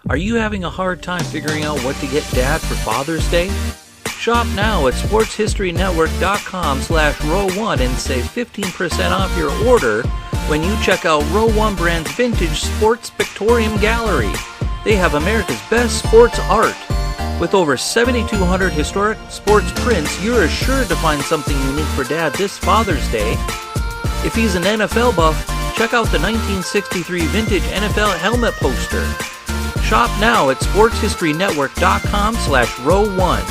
Are you having a hard time figuring out what to get Dad for Father's Day? Shop now at sportshistorynetwork.com/row1 and save 15% off your order when you check out Row 1 Brand's Vintage Sports Pictorium Gallery. They have America's best sports art. With over 7,200 historic sports prints, you're assured to find something unique for Dad this Father's Day. If he's an NFL buff, check out the 1963 vintage NFL helmet poster. Shop now at sportshistorynetwork.com/row1.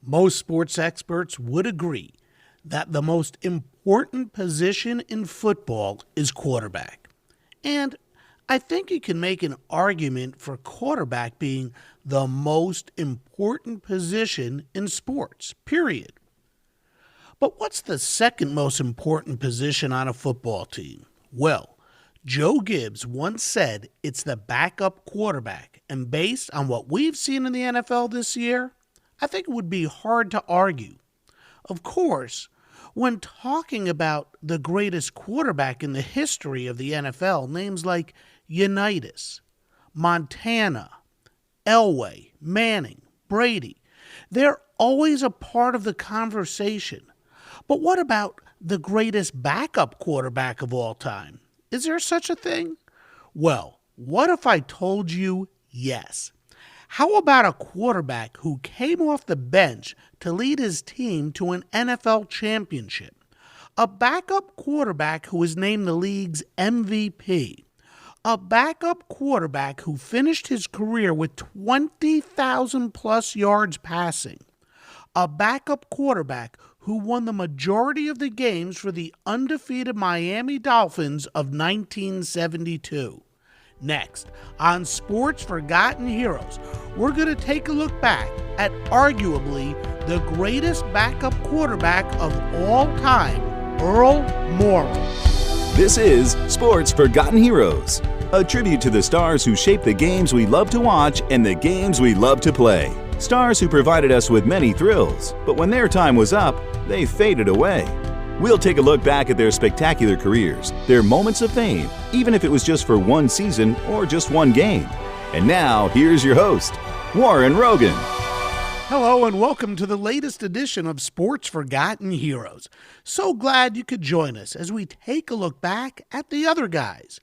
Most sports experts would agree that the most important position in football is quarterback. And I think you can make an argument for quarterback being the most important position in sports, period. But what's the second most important position on a football team? Well, Joe Gibbs once said it's the backup quarterback, and based on what we've seen in the NFL this year, I think it would be hard to argue. Of course, when talking about the greatest quarterback in the history of the NFL, names like Unitas, Montana, Elway, Manning, Brady, they're always a part of the conversation. But what about the greatest backup quarterback of all time? Is there such a thing? Well, what if I told you yes? How about a quarterback who came off the bench to lead his team to an NFL championship? A backup quarterback who was named the league's MVP. A backup quarterback who finished his career with 20,000 plus yards passing. A backup quarterback who won the majority of the games for the undefeated Miami Dolphins of 1972. Next, on Sports Forgotten Heroes, we're going to take a look back at arguably the greatest backup quarterback of all time, Earl Morrall. This is Sports Forgotten Heroes, a tribute to the stars who shaped the games we love to watch and the games we love to play. Stars who provided us with many thrills, but when their time was up, they faded away. We'll take a look back at their spectacular careers, their moments of fame, even if it was just for one season or just one game. And now, here's your host, Warren Rogan. Hello and welcome to the latest edition of Sports Forgotten Heroes. So glad you could join us as we take a look back at the other guys.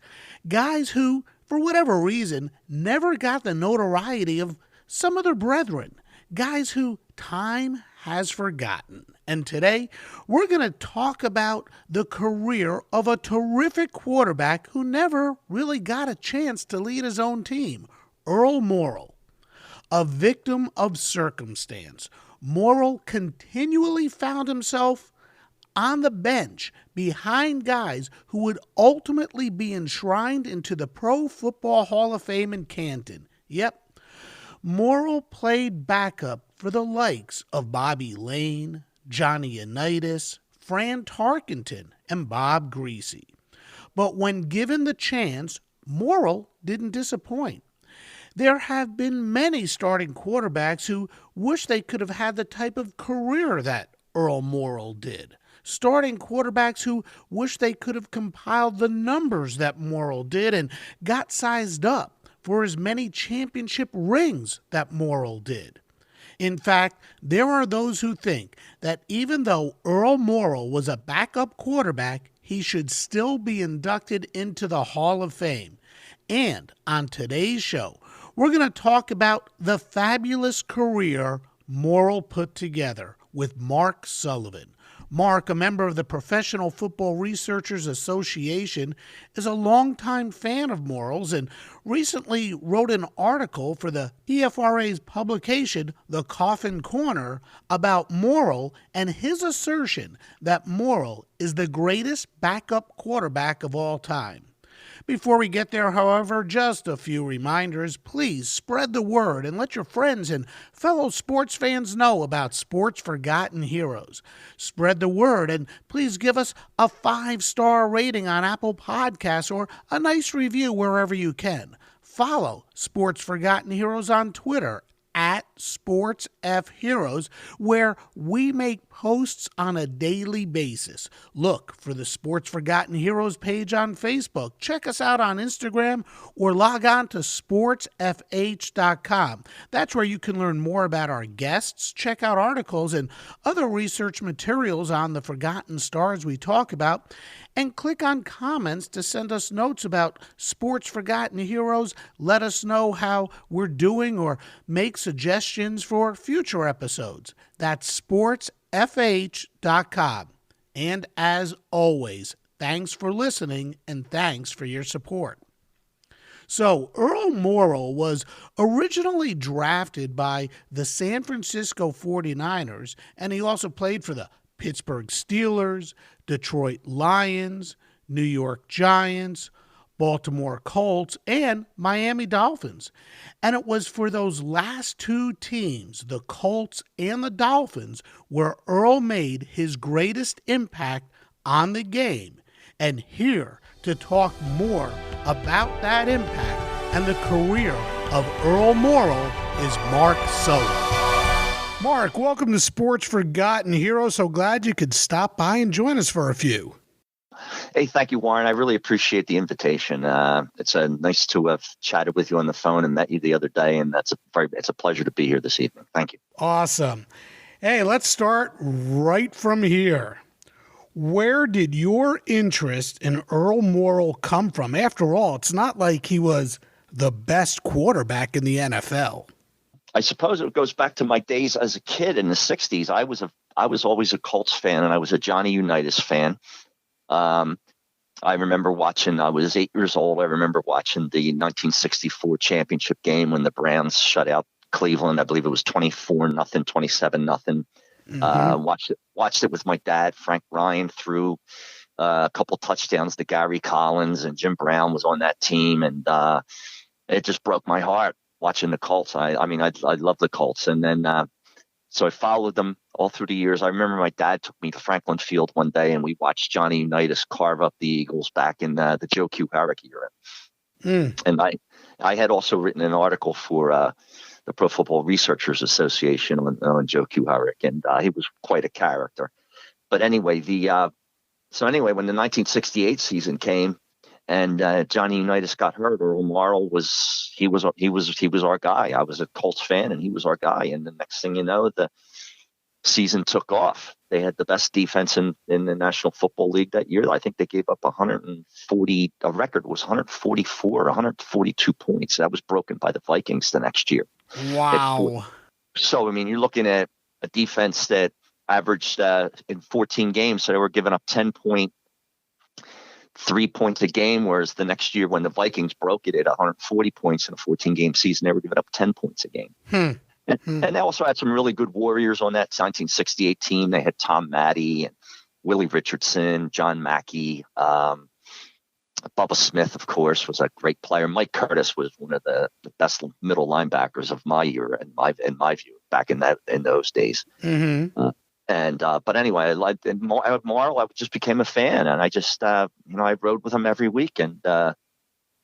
Guys who, for whatever reason, never got the notoriety of some of their brethren. Guys who time has forgotten. And today, we're going to talk about the career of a terrific quarterback who never really got a chance to lead his own team, Earl Morrall. A victim of circumstance, Morrall continually found himself on the bench behind guys who would ultimately be enshrined into the Pro Football Hall of Fame in Canton. Yep, Morrall played backup for the likes of Bobby Lane, Johnny Unitas, Fran Tarkenton, and Bob Griese. But when given the chance, Morrall didn't disappoint. There have been many starting quarterbacks who wish they could have had the type of career that Earl Morrall did. Starting quarterbacks who wish they could have compiled the numbers that Morrall did and got sized up for as many championship rings that Morrall did. In fact, there are those who think that even though Earl Morrall was a backup quarterback, he should still be inducted into the Hall of Fame. And on today's show, we're going to talk about the fabulous career Morrall put together with Mark Sullivan. Mark, a member of the Professional Football Researchers Association, is a longtime fan of Morrall's and recently wrote an article for the PFRA's publication, The Coffin Corner, about Morrall and his assertion that Morrall is the greatest backup quarterback of all time. Before we get there, however, just a few reminders. Please spread the word and let your friends and fellow sports fans know about Sports Forgotten Heroes. Spread the word and please give us a 5-star rating on Apple Podcasts or a nice review wherever you can. Follow Sports Forgotten Heroes on Twitter Sports F Heroes, where we make posts on a daily basis. Look for the Sports Forgotten Heroes page on Facebook. Check us out on Instagram or log on to sportsfh.com. That's where you can learn more about our guests, check out articles and other research materials on the forgotten stars we talk about, and click on comments to send us notes about Sports Forgotten Heroes. Let us know how we're doing or make suggestions for future episodes. That's sportsfh.com. And as always, thanks for listening and thanks for your support. So, Earl Morrall was originally drafted by the San Francisco 49ers, and he also played for the Pittsburgh Steelers, Detroit Lions, New York Giants, Baltimore Colts, and Miami Dolphins. And it was for those last two teams, the Colts and the Dolphins, where Earl made his greatest impact on the game. And here to talk more about that impact and the career of Earl Morrall is Mark Sullivan. Mark, welcome to Sports Forgotten Heroes. So glad you could stop by and join us for a few. Hey, thank you, Warren. I really appreciate the invitation. It's nice to have chatted with you on the phone and met you the other day, and it's a pleasure to be here this evening. Thank you. Awesome. Hey, let's start right from here. Where did your interest in Earl Morrall come from? After all, it's not like he was the best quarterback in the NFL. I suppose it goes back to my days as a kid in the 60s. I was always a Colts fan, and I was a Johnny Unitas fan. I remember watching, I was 8 years old. I remember watching the 1964 championship game when the Browns shut out Cleveland. I believe it was 24-0, 27-0. Watched it with my dad. Frank Ryan threw a couple touchdowns to Gary Collins, and Jim Brown was on that team. And it just broke my heart watching the Colts. I love the Colts. And then, so I followed them all through the years. I remember my dad took me to Franklin Field one day, and we watched Johnny Unitas carve up the Eagles back in the Joe Q. Herrick era. And I had also written an article for the Pro Football Researchers Association on Joe Q. Herrick, and he was quite a character. But anyway, when the 1968 season came, and Johnny Unitas got hurt, Earl Morrall was our guy. I was a Colts fan, and he was our guy. And the next thing you know, the season took off. They had the best defense in the National Football League that year. I think they gave up 140. A record was 144, 142 points. That was broken by the Vikings the next year. Wow. So I mean, you're looking at a defense that averaged in 14 games, so they were giving up 10.3 points a game, whereas the next year when the Vikings broke it at 140 points in a 14-game season, they were giving up 10 points a game. And they also had some really good Warriors on that 1968 team. They had Tom Matte and Willie Richardson, John Mackey, Bubba Smith, of course, was a great player. Mike Curtis was one of the best middle linebackers of my year, in my view, back in those days. But anyway, I liked Morrall. I just became a fan, and I just I rode with him every week, and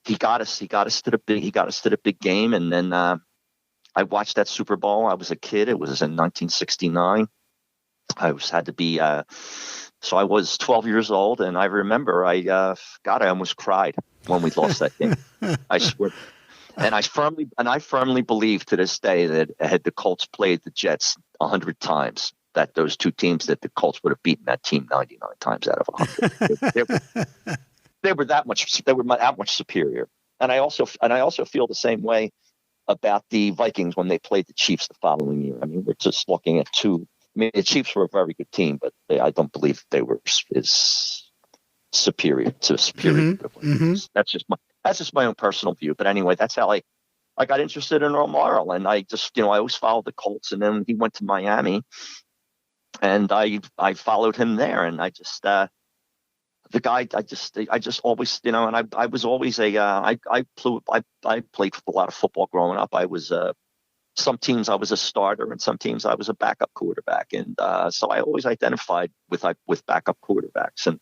he got us to the big game, and then I watched that Super Bowl. I was a kid. It was in 1969. I was 12 years old, and I remember I almost cried when we lost that game. I swear. And I firmly believe to this day that had the Colts played the Jets 100 times, that those two teams, that the Colts would have beaten that team 99 times out of 100. They were that much superior. And I also feel the same way about the Vikings when they played the Chiefs the following year. I mean, we're just looking at the Chiefs were a very good team, but I don't believe they were as superior to superior. That's just my own personal view. But anyway, that's how I got interested in Earl Morrall, and I just, I always followed the Colts, and then he went to Miami, and I followed him there, and I just the guy, I just always, and I was always I played a lot of football growing up. I was some teams I was a starter, and some teams I was a backup quarterback, and so I always identified with backup quarterbacks. And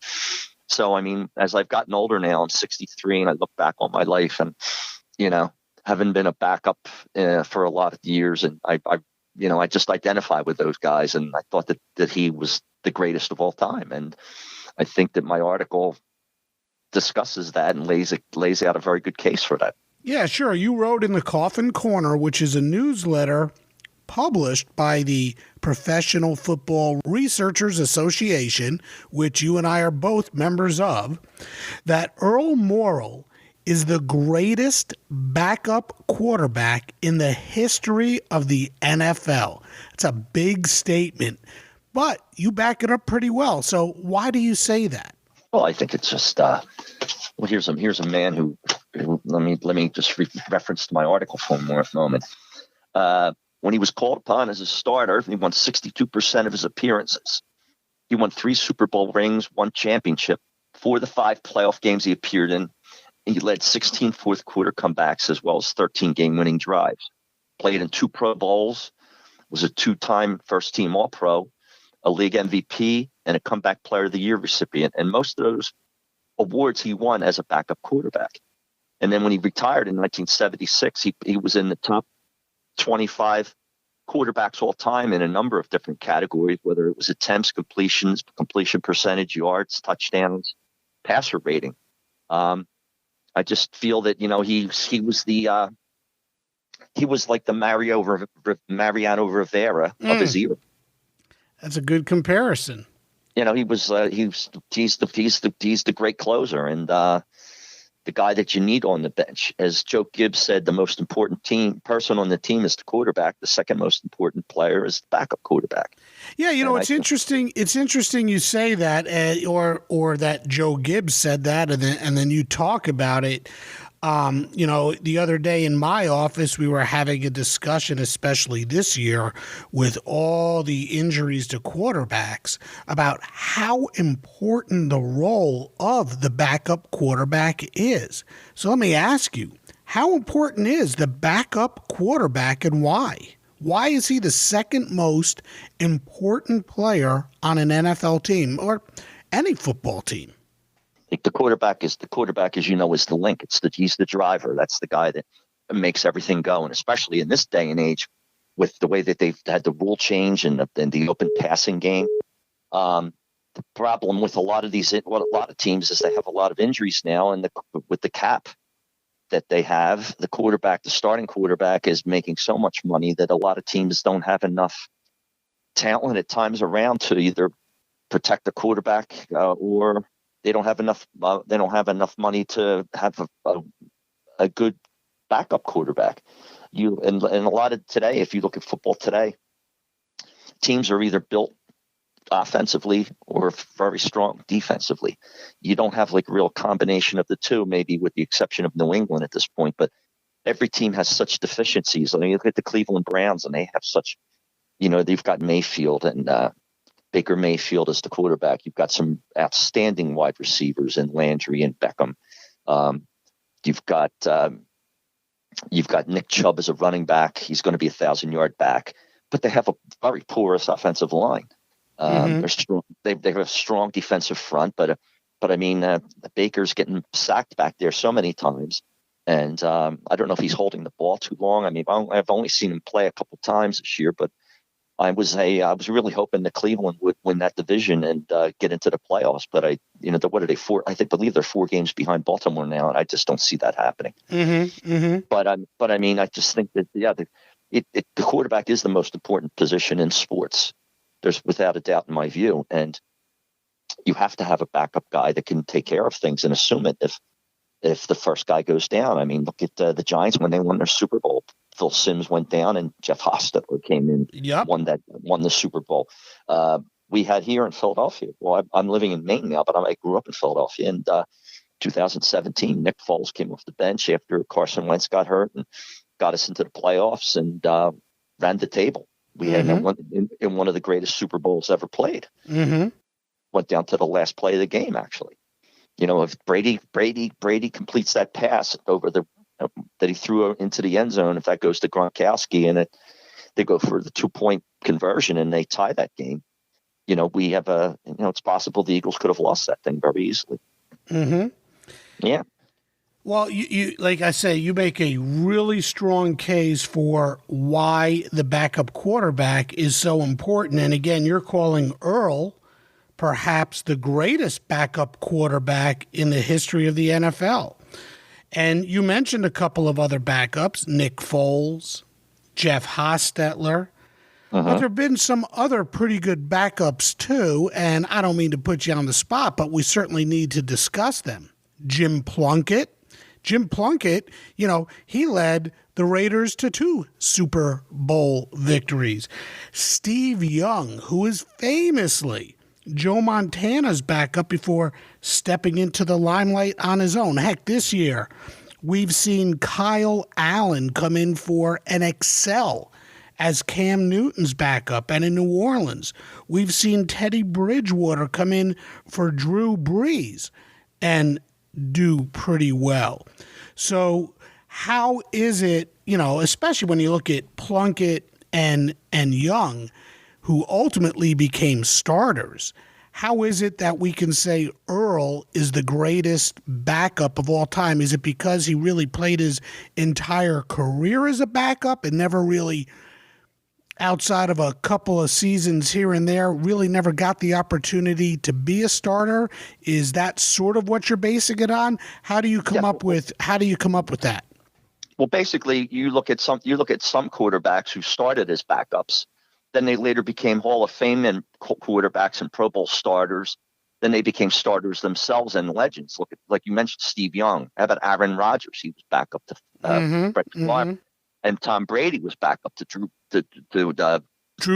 so, I mean, as I've gotten older now, I'm 63, and I look back on my life, and having been a backup for a lot of years, and I just identify with those guys, and I thought that he was the greatest of all time. And I think that my article discusses that and lays out a very good case for that. Yeah, sure. You wrote in the Coffin Corner, which is a newsletter published by the Professional Football Researchers Association, which you and I are both members of, that Earl Morrall is the greatest backup quarterback in the history of the NFL. It's a big statement, but you back it up pretty well. So why do you say that? Well, I think it's just here's a man who let me just reference to my article for a moment. When he was called upon as a starter, he won 62% of his appearances. He won 3 Super Bowl rings, 1 championship, 4 of the 5 playoff games he appeared in. He led 16 fourth quarter comebacks as well as 13 game-winning drives. Played in 2 Pro Bowls, was a 2-time first-team All-Pro, a league MVP, and a Comeback Player of the Year recipient. And most of those awards he won as a backup quarterback. And then when he retired in 1976, he was in the top 25 quarterbacks all time in a number of different categories, whether it was attempts, completions, completion percentage, yards, touchdowns, passer rating. I just feel that, he was like the Mariano Rivera of his era. That's a good comparison. He's the great closer, and the guy that you need on the bench. As Joe Gibbs said, the most important person on the team is the quarterback. The second most important player is the backup quarterback. Yeah, it's interesting. It's interesting you say that, or that Joe Gibbs said that, and then you talk about it. The other day in my office, we were having a discussion, especially this year, with all the injuries to quarterbacks, about how important the role of the backup quarterback is. So let me ask you, how important is the backup quarterback and why? Why is he the second most important player on an NFL team or any football team? The quarterback, as you know, is the link. He's the driver. That's the guy that makes everything go. And especially in this day and age, with the way that they've had the rule change and the open passing game, the problem with a lot of teams is they have a lot of injuries now, and with the cap that they have, the starting quarterback is making so much money that a lot of teams don't have enough talent at times around to either protect the quarterback or they don't have enough. They don't have enough money to have a good backup quarterback. And a lot of today, if you look at football today, teams are either built offensively or very strong defensively. You don't have like real combination of the two, maybe with the exception of New England at this point. But every team has such deficiencies. I mean, you look at the Cleveland Browns, and they have such, they've got Mayfield and Baker Mayfield as the quarterback. You've got some outstanding wide receivers in Landry and Beckham. You've got Nick Chubb as a running back. He's going to be a 1,000-yard back, but they have a very porous offensive line. They're strong. They have a strong defensive front, but I mean, Baker's getting sacked back there so many times, and I don't know if he's holding the ball too long. I mean, I've only seen him play a couple times this year, but I was really hoping that Cleveland would win that division and get into the playoffs. But what are they for? I believe they're 4 games behind Baltimore now, and I just don't see that happening. But I mean, I just think that the quarterback is the most important position in sports. There's without a doubt in my view, and you have to have a backup guy that can take care of things and assume it if the first guy goes down. I mean, look at the Giants when they won their Super Bowl. Phil Simms went down and Jeff Hostetler came in, won the Super Bowl. We had here in Philadelphia. Well, I'm living in Maine now, but I grew up in Philadelphia. And 2017, Nick Foles came off the bench after Carson Wentz got hurt and got us into the playoffs and ran the table. We had in one of the greatest Super Bowls ever played. Went down to the last play of the game, actually. If Brady completes that pass over that he threw into the end zone, if that goes to Gronkowski and they go for the 2-point conversion and they tie that game, we have it's possible the Eagles could have lost that thing very easily. Yeah. Well, you like I say, you make a really strong case for why the backup quarterback is so important. And again, you're calling Earl perhaps the greatest backup quarterback in the history of the NFL. And you mentioned a couple of other backups, Nick Foles, Jeff Hostetler. But there have been some other pretty good backups too. And I don't mean to put you on the spot, but we certainly need to discuss them. Jim Plunkett. Jim Plunkett, he led the Raiders to 2 Super Bowl victories. Steve Young, who is famously Joe Montana's backup before stepping into the limelight on his own. Heck, this year, we've seen Kyle Allen come in for and excel as Cam Newton's backup. And in New Orleans, we've seen Teddy Bridgewater come in for Drew Brees and do pretty well. So how is it, especially when you look at Plunkett and Young, who ultimately became starters, how is it that we can say Earl is the greatest backup of all time? Is it because he really played his entire career as a backup and never really, outside of a couple of seasons here and there, really never got the opportunity to be a starter? Is that sort of what you're basing it on? How do you come up with that? Well, basically, you look at some quarterbacks who started as backups. Then they later became Hall of Fame and quarterbacks and Pro Bowl starters. Then they became starters themselves and legends. Look at, like you mentioned, Steve Young. How about Aaron Rodgers? He was backup to Brett Favre. And Tom Brady was backup to Drew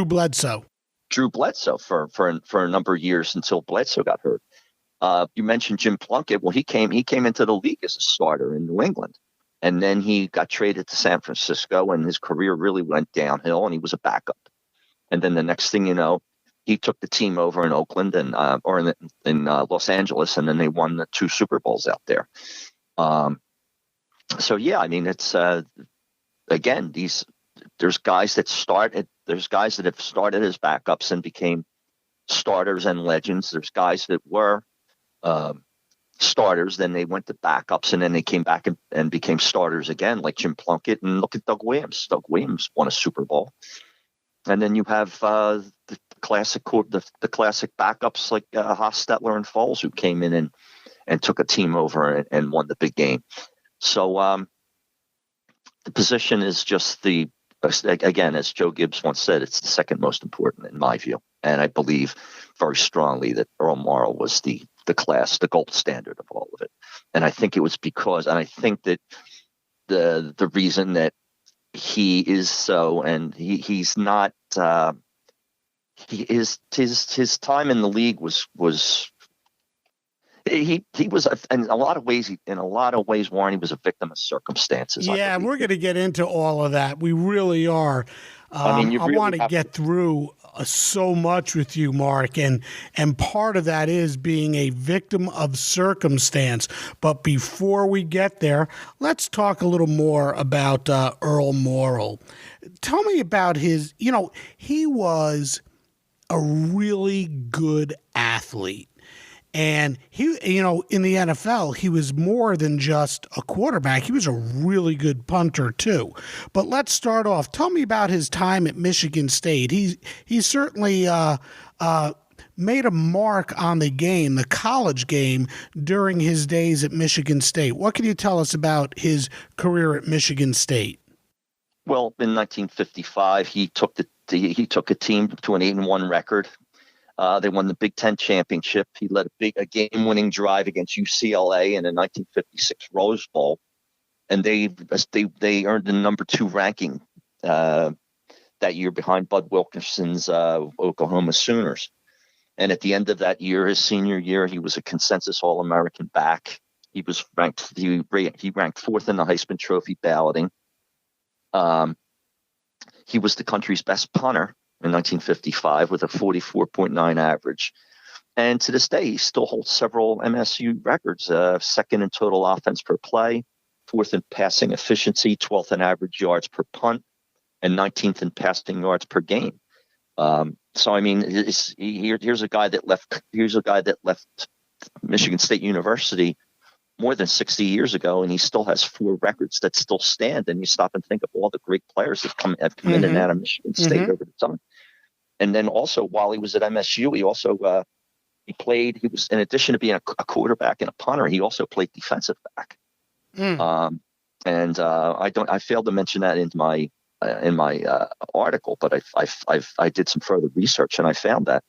Bledsoe. Drew Bledsoe for a number of years until Bledsoe got hurt. You mentioned Jim Plunkett. Well, he came into the league as a starter in New England, and then he got traded to San Francisco, and his career really went downhill, and he was a backup. And then the next thing you know, he took the team over in Oakland and in Los Angeles, and then they won the 2 Super Bowls out there. So yeah, I mean, it's again, there's guys that have started as backups and became starters and legends. There's guys that were starters, then they went to backups, and then they came back and became starters again, like Jim Plunkett. And look at Doug Williams. Doug Williams won a Super Bowl. And then you have the classic backups like Hostetler and Foles, who came in and took a team over and won the big game. So the position is just again, as Joe Gibbs once said, it's the second most important in my view. And I believe very strongly that Earl Morrall was the gold standard of all of it. And I think it was because, and I think that the reason that he is so, and he's not, his time in the league was he was in a lot of ways, Warren, he was a victim of circumstances. Yeah, we're going to get into all of that. We really are. I want to get through so much with you, Mark, and part of that is being a victim of circumstance. But before we get there, let's talk a little more about Earl Morrall. Tell me about his, he was a really good athlete. And he, in the NFL, he was more than just a quarterback. He was a really good punter too. But let's start off. Tell me about his time at Michigan State. He certainly made a mark on the game, the college game, during his days at Michigan State. What can you tell us about his career at Michigan State? Well, in 1955, he took a team to an 8-1 record. They won the Big Ten championship. He led a game-winning drive against UCLA in a 1956 Rose Bowl, and they earned the number 2 ranking that year behind Bud Wilkinson's Oklahoma Sooners. And at the end of that year, his senior year, he was a consensus All-American back. He was ranked 4th in the Heisman Trophy balloting. He was the country's best punter in 1955 with a 44.9 average. And to this day, he still holds several MSU records, 2nd in total offense per play, 4th in passing efficiency, 12th in average yards per punt, and 19th in passing yards per game. So, I mean, here's a guy that left Michigan State University more than 60 years ago, and he still has 4 records that still stand. And you stop and think of all the great players that have come in and out of Michigan State over the time. And then also, while he was at MSU, he also he was, in addition to being a quarterback and a punter, he also played defensive back. I failed to mention that in my article, but I did some further research and I found that.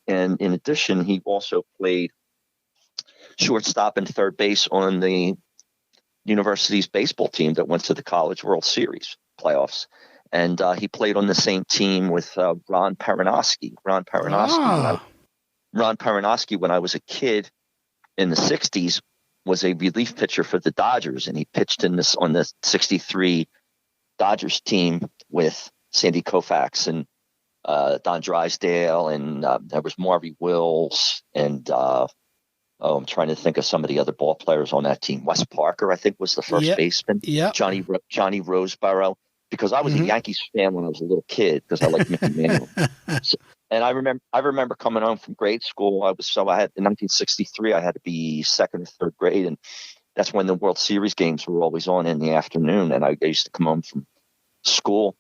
And in addition, he also played shortstop and third base on the university's baseball team that went to the College World Series playoffs. And he played on the same team with Ron Paranosky. Ron Paranosky, when I was a kid in the 60s, was a relief pitcher for the Dodgers, and he pitched on the 63 Dodgers team with Sandy Koufax and Don Drysdale, and there was Marvy Wills, and I'm trying to think of some of the other ball players on that team. Wes Parker, I think, was the first baseman. Johnny Roseborough, because I was a Yankees fan when I was a little kid because I liked Mickey Mantle. And I remember coming home from grade school. In 1963, I had to be second or third grade, and that's when the World Series games were always on in the afternoon. And I used to come home from school,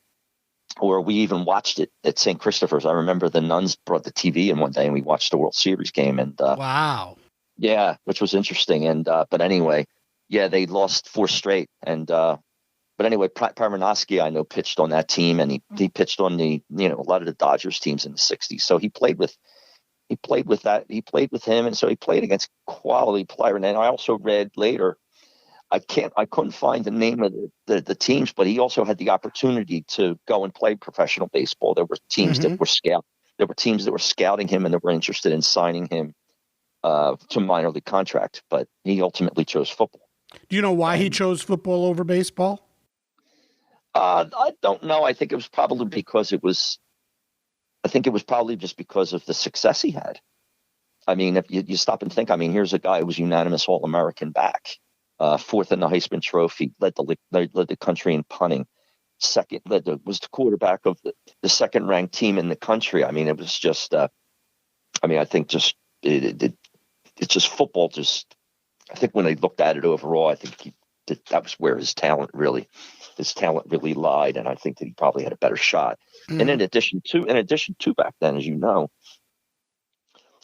or we even watched it at St. Christopher's. I remember the nuns brought the TV in one day, and we watched the World Series game. And wow, yeah, which was interesting. And but anyway, yeah, they lost 4 straight, and but anyway, Paranosky, I know, pitched on that team, and he pitched on a lot of the Dodgers teams in the 60s. So he played with him, and so he played against quality player. And then I also read later, I couldn't find the name of the teams, but he also had the opportunity to go and play professional baseball. There were teams that were scouting him, and that were interested in signing him to minor league contract, but he ultimately chose football. Do you know why he chose football over baseball? I don't know. I think it was probably just because of the success he had. I mean, if you stop and think, I mean, here's a guy who was unanimous All-American back, 4th in the Heisman Trophy, led the country in punting, was the quarterback of the second-ranked team in the country. I mean, it was just, I think just it's just football. Just, I think when they looked at it overall, I think that was where his talent really lied, and I think that he probably had a better shot. And in addition to back then, as you know,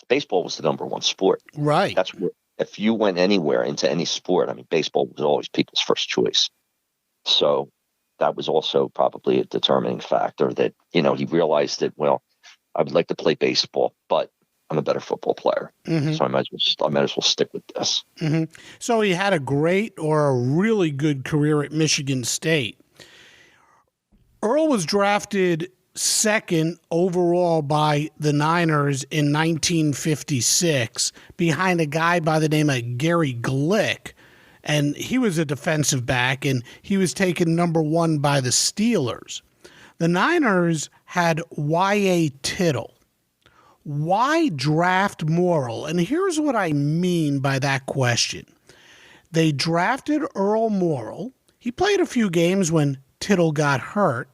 baseball was the number one sport. Right. That's where, if you went anywhere into any sport, I mean, baseball was always people's first choice. So that was also probably a determining factor that, he realized that, well, I would like to play baseball, but I'm a better football player. So I might as well stick with this. So he had a great or a really good career at Michigan State. Earl was drafted 2nd overall by the Niners in 1956 behind a guy by the name of Gary Glick. And he was a defensive back, and he was taken number 1 by the Steelers. The Niners had Y.A. Tittle. Why draft Morrill? And here's what I mean by that question. They drafted Earl Morrill. He played a few games when Tittle got hurt.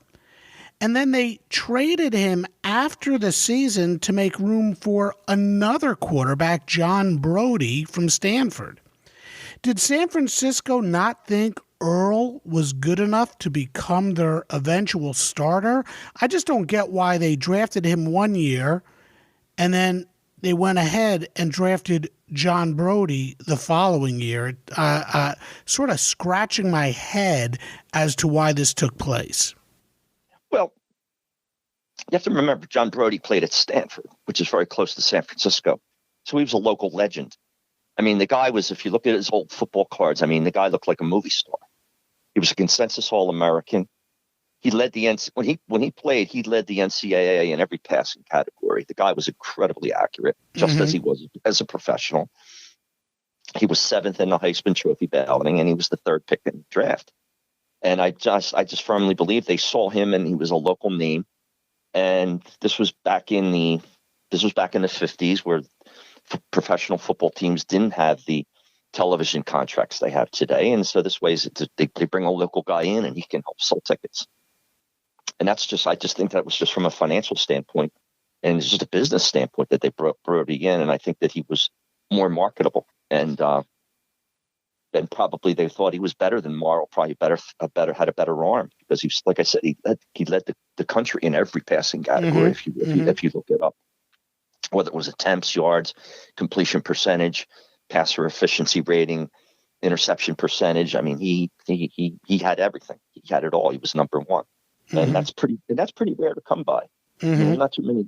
And then they traded him after the season to make room for another quarterback, John Brody from Stanford. Did San Francisco not think Earl was good enough to become their eventual starter? I just don't get why they drafted him one year and then they went ahead and drafted John Brody the following year, sort of scratching my head as to why this took place. Well, you have to remember, John Brody played at Stanford, which is very close to San Francisco. So he was a local legend. I mean, the guy was, if you look at his old football cards, I mean, the guy looked like a movie star. He was a consensus All-American. He led when he played, he led the NCAA in every passing category. The guy was incredibly accurate, just as he was as a professional. He was 7th in the Heisman Trophy balloting, and he was the 3rd pick in the draft. And I just firmly believe they saw him, and he was a local name. And this was back in the 50s, where professional football teams didn't have the television contracts they have today, and so this way is they bring a local guy in, and he can help sell tickets. And I just think that was just from a financial standpoint, and it's just a business standpoint that they brought Brody in, and I think that he was more marketable. And and probably they thought he was better than Morrill, probably had a better arm, because he was, like I said, he led the country in every passing category. If you look it up, whether it was attempts, yards, completion percentage, passer efficiency rating, interception percentage. I mean, he had everything. He had it all. He was number one, and that's pretty rare to come by. Not many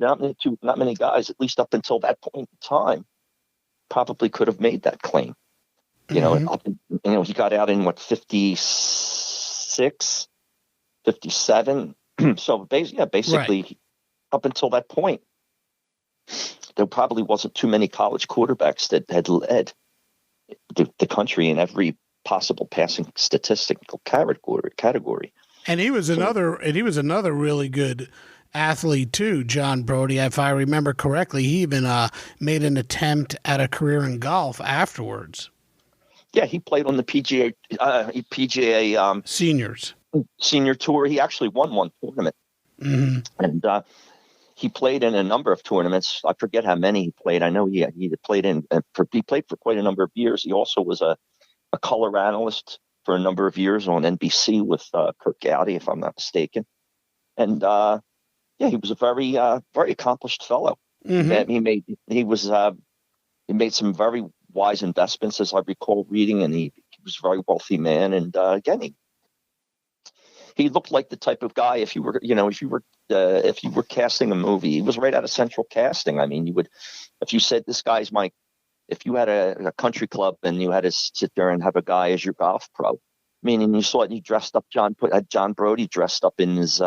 guys, at least up until that point in time, probably could have made that claim. He got out in 56, 57. So basically, right. Up until that point, there probably wasn't too many college quarterbacks that had led the country in every possible passing statistical category. And he was another really good athlete too, John Brodie. If I remember correctly, he even made an attempt at a career in golf afterwards. Yeah, he played on the PGA senior tour. He actually won one tournament, and he played in a number of tournaments. I forget how many he played. I know he played for quite a number of years. He also was a color analyst for a number of years on NBC with Kirk Gowdy, if I'm not mistaken. And he was a very very accomplished fellow. And he made some very wise investments, as I recall reading, and he was a very wealthy man. And again, he looked like the type of guy, if you were casting a movie, he was right out of Central Casting. I mean, if you said this guy's if you had a country club and you had to sit there and have a guy as your golf pro, meaning you saw it, he dressed up, John Brodie dressed up in his,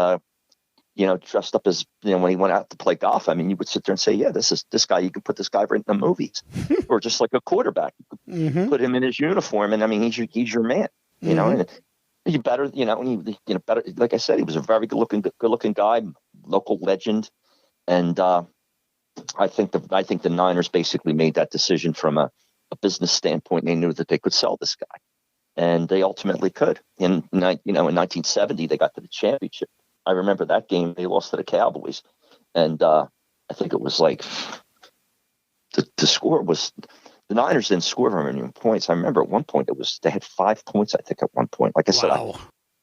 dressed up as, when he went out to play golf. I mean, you would sit there and say, yeah, this guy, you can put this guy right in the movies. Or just like a quarterback, you could put him in his uniform, and I mean, he's your man, and you better, better, like I said, he was a very good looking guy, local legend. And I think the Niners basically made that decision from a business standpoint. They knew that they could sell this guy, and they ultimately could. In 1970, they got to the championship. I remember that game. They lost to the Cowboys, and I think it was like the score was, the Niners didn't score very many points. I remember at one point they had 5 points. I think at one point. Like I said,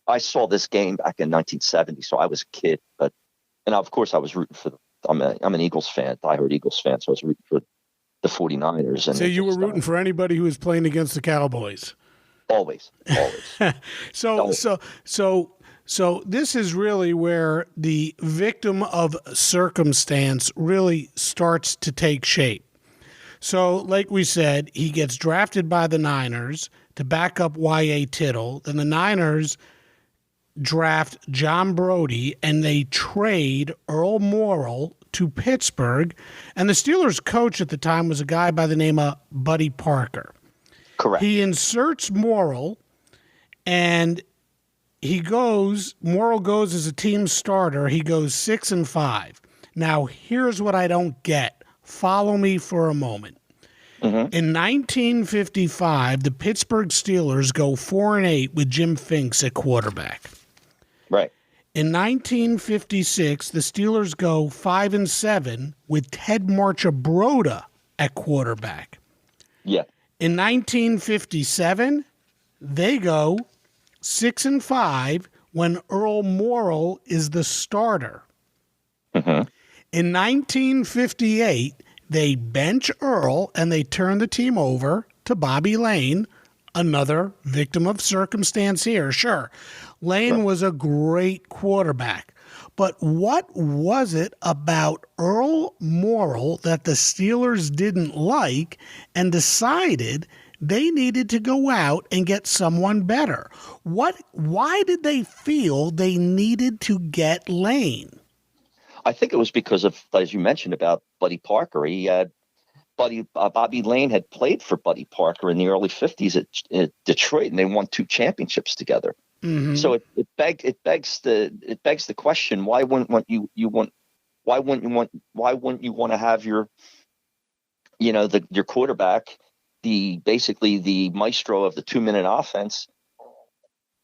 I saw this game back in 1970, so I was a kid. And of course I was rooting for I'm an Eagles fan, diehard Eagles fan, so I was rooting for the 49ers. And so you were rooting for anybody who was playing against the Cowboys? Always. So this is really where the victim of circumstance really starts to take shape. So like we said, he gets drafted by the Niners to back up Y.A. Tittle. Then the Niners draft John Brodie, and they trade Earl Morrill to Pittsburgh. And the Steelers coach at the time was a guy by the name of Buddy Parker. Correct. He inserts Morrill, and Morrill goes as a team starter. He goes 6-5. Now, here's what I don't get. Follow me for a moment. In 1955, the Pittsburgh Steelers go 4-8 with Jim Finks at quarterback. Right. In 1956, the Steelers go 5-7 with Ted Marchibroda at quarterback. Yeah. In 1957, they go 6-5 when Earl Morrill is the starter. In 1958, they bench Earl and they turn the team over to Bobby Lane, another victim of circumstance here. Sure, Lane was a great quarterback, but what was it about Earl Morrill that the Steelers didn't like and decided they needed to go out and get someone better? Why did they feel they needed to get Lane? I think it was because of, as you mentioned, about Buddy Parker. He had Bobby Lane had played for Buddy Parker in the early 50s at Detroit, and they won 2 championships together. So it begs the question: why wouldn't you want to have your quarterback, basically the maestro of the 2-minute offense,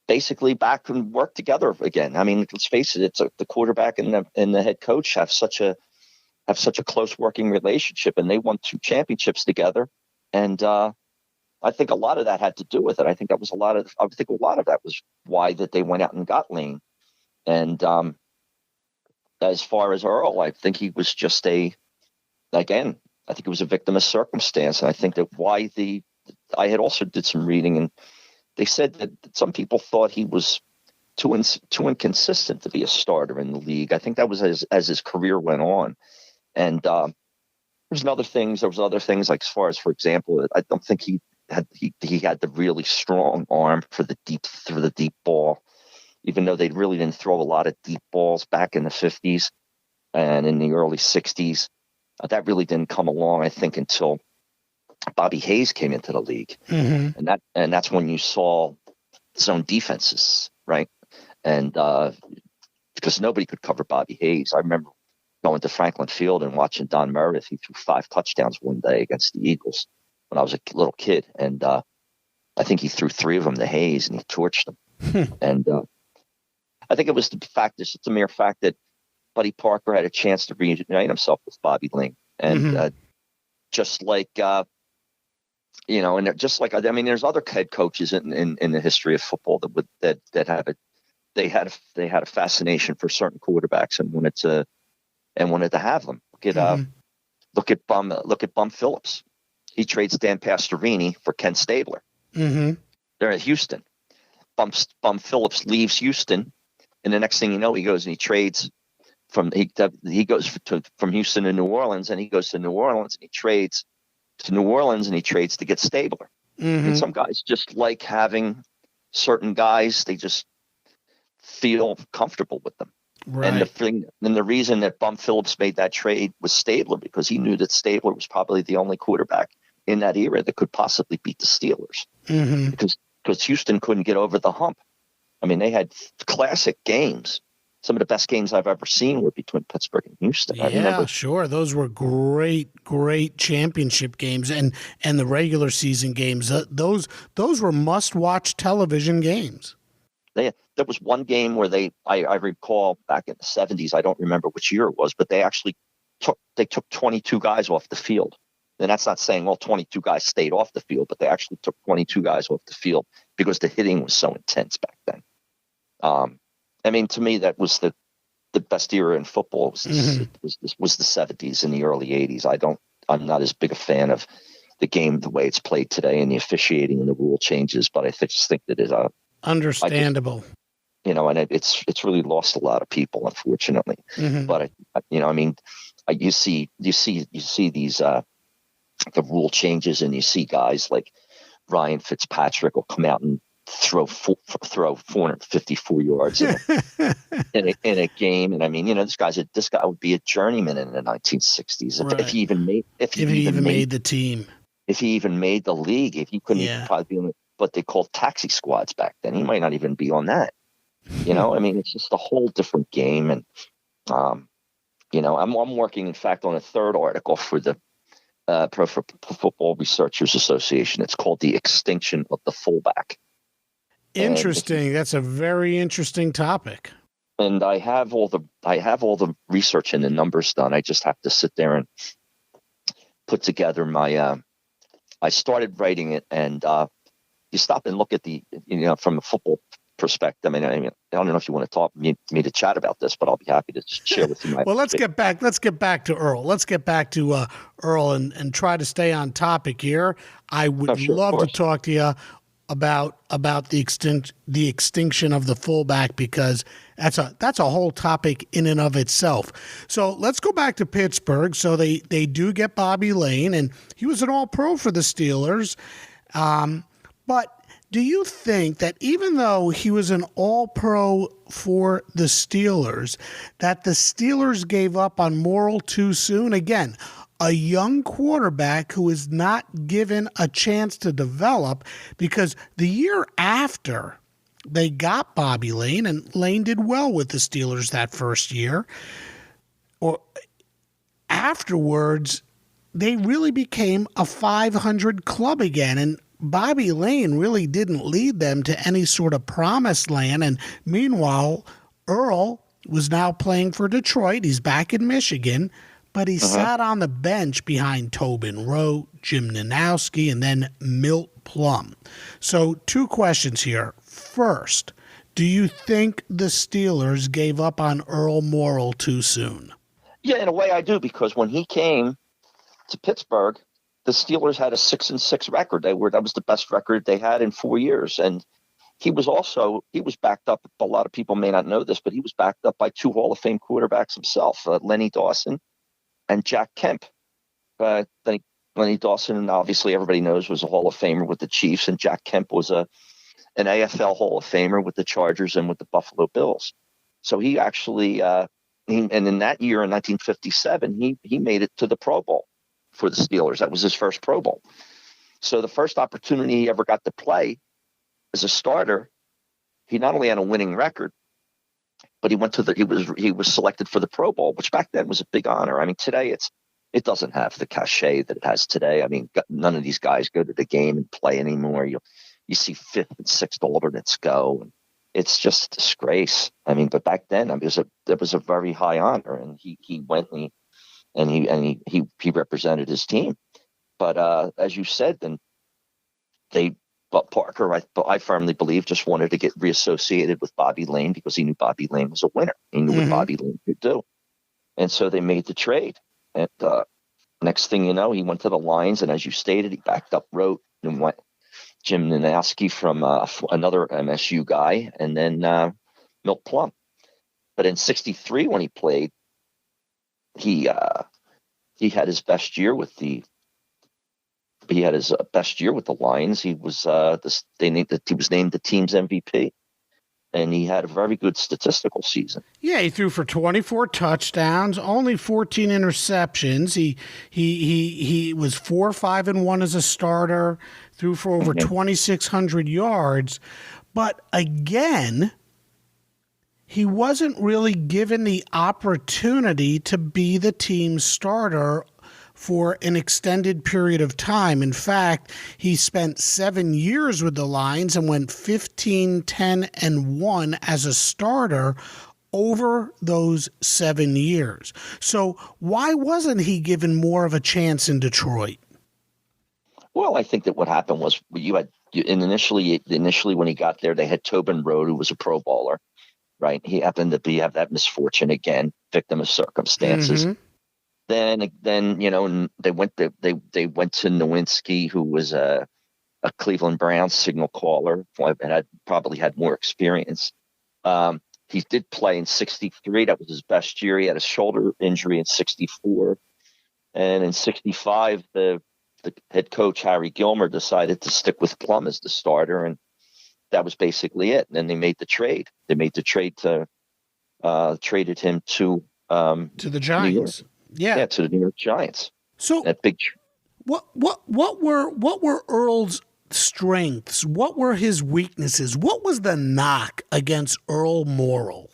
basically back and work together again? I mean, let's face it, the quarterback and the head coach have such a close working relationship, and they won 2 championships together. And I think a lot of that had to do with it. I think a lot of that was why that they went out and got Lane. And as far as Earl, I think he was just I think it was a victim of circumstance. And I think that I had also did some reading, and they said that some people thought he was too inconsistent to be a starter in the league. I think that was as his career went on. And there was other things like, as far as, for example, I don't think he had the really strong arm for the deep ball, even though they really didn't throw a lot of deep balls back in the 50s and in the early 60s. That really didn't come along, I think, until Bobby Hayes came into the league. Mm-hmm. And that's when you saw zone defenses, right? And because nobody could cover Bobby Hayes. I remember going to Franklin Field and watching Don Meredith. He threw 5 touchdowns one day against the Eagles when I was a little kid. And I think he threw 3 of them to Hayes, and he torched them. And I think it was it's a mere fact that Buddy Parker had a chance to reunite himself with Bobby Ling. And just like, and just like, I mean, there's other head coaches in the history of football that had a fascination for certain quarterbacks and wanted to have them. Look at Bum Phillips. He trades Dan Pastorini for Ken Stabler. Mm-hmm. They're at Houston. Bum Phillips leaves Houston, and the next thing you know, he goes and he trades from Houston to New Orleans, and he goes to New Orleans and he trades to New Orleans and he trades to get Stabler. Mm-hmm. And some guys just like having certain guys; they just feel comfortable with them. Right. And the reason that Bum Phillips made that trade was Stabler, because he knew that Stabler was probably the only quarterback in that era that could possibly beat the Steelers, because Houston couldn't get over the hump. I mean, they had classic games. Some of the best games I've ever seen were between Pittsburgh and Houston. Yeah, sure. Those were great championship games, and the regular season games. Those were must-watch television games. There was one game where I recall back in the 70s, I don't remember which year it was, but they actually took 22 guys off the field. And that's not saying all 22 guys stayed off the field, but they actually took 22 guys off the field because the hitting was so intense back then. I mean, to me, that was the best era in football. Was the 70s and the early 80s. I'm not as big a fan of the game the way it's played today and the officiating and the rule changes, but I just think that it's understandable. And it's really lost a lot of people, unfortunately. Mm-hmm. But you see these the rule changes, and you see guys like Ryan Fitzpatrick will come out and throw 454 yards in a game. And I mean, this guy would be a journeyman in the 1960s if he even made the team, if he even made the league. If he couldn't even probably be on what they called taxi squads back then, he might not even be on that. I mean, it's just a whole different game. And I'm working, in fact, on a third article for the Pro Football Researchers Association. It's called "The Extinction of the Fullback." Interesting. That's a very interesting topic. And I have all the research and the numbers done. I just have to sit there and put together my. I started writing it, and you stop and look at from a football perspective. I mean, I don't know if you want to talk me to chat about this, but I'll be happy to share with you. Well, let's get back to Earl. Let's get back to Earl and try to stay on topic here. I would love to talk to you about the extinction of the fullback, because that's a whole topic in and of itself. So let's go back to Pittsburgh. So they do get Bobby Lane, and he was an All-Pro for the Steelers. But do you think that even though he was an All-Pro for the Steelers, that the Steelers gave up on Morrill too soon? Again, a young quarterback who is not given a chance to develop, because the year after they got Bobby Lane, and Lane did well with the Steelers that first year, or afterwards, they really became a 500 club again. And Bobby Lane really didn't lead them to any sort of promised land. And meanwhile, Earl was now playing for Detroit. He's back in Michigan, but he sat on the bench behind Tobin Rote, Jim Nanowski, and then Milt Plum. So 2 questions here. First, do you think the Steelers gave up on Earl Morrall too soon? Yeah, in a way I do, because when he came to Pittsburgh, the Steelers had a 6-6 record. That was the best record they had in 4 years. And he was backed up. A lot of people may not know this, but he was backed up by 2 Hall of Fame quarterbacks himself, Lenny Dawson and Jack Kemp. Lenny Dawson, obviously everybody knows, was a Hall of Famer with the Chiefs, and Jack Kemp was an AFL Hall of Famer with the Chargers and with the Buffalo Bills. So he actually, and in that year in 1957, he made it to the Pro Bowl for the Steelers. That was his first Pro Bowl. So the first opportunity he ever got to play as a starter, he not only had a winning record, but he was selected for the Pro Bowl, which back then was a big honor. I mean, today it doesn't have the cachet that it has today. I mean, none of these guys go to the game and play anymore. You see 5th and 6th alternates go, and it's just a disgrace. I mean, but back then, I mean, it was a very high honor, and he went and he represented his team. But as you said, then Parker, I firmly believe, just wanted to get reassociated with Bobby Lane because he knew Bobby Lane was a winner. He knew what Bobby Lane could do, and so they made the trade. And next thing you know, he went to the Lions, and as you stated, he backed up Rote and went Jim Nanowski from another MSU guy, and then Milt Plum. But in '63, when he played, he had his best year with the Lions. He was he was named the team's MVP. And he had a very good statistical season. Yeah, he threw for 24 touchdowns, only 14 interceptions. He was 4-5-1 as a starter, threw for over 2,600 yards. But again, he wasn't really given the opportunity to be the team's starter for an extended period of time. In fact, he spent 7 years with the Lions and went 15-10-1 as a starter over those 7 years. So why wasn't he given more of a chance in Detroit? Well, I think that what happened was initially when he got there, they had Tobin Rote, who was a Pro Bowler, right? He happened to have that misfortune again, victim of circumstances. Mm-hmm. Then they went to Nowinski, who was a Cleveland Browns signal caller and probably had more experience. He did play in '63. That was his best year. He had a shoulder injury in '64, and in '65, the head coach Harry Gilmer decided to stick with Plum as the starter, and that was basically it. And then they made the trade. They made the trade traded him to the Giants. Yeah, to the New York Giants. So that big. What were Earl's strengths? What were his weaknesses? What was the knock against Earl Morrall?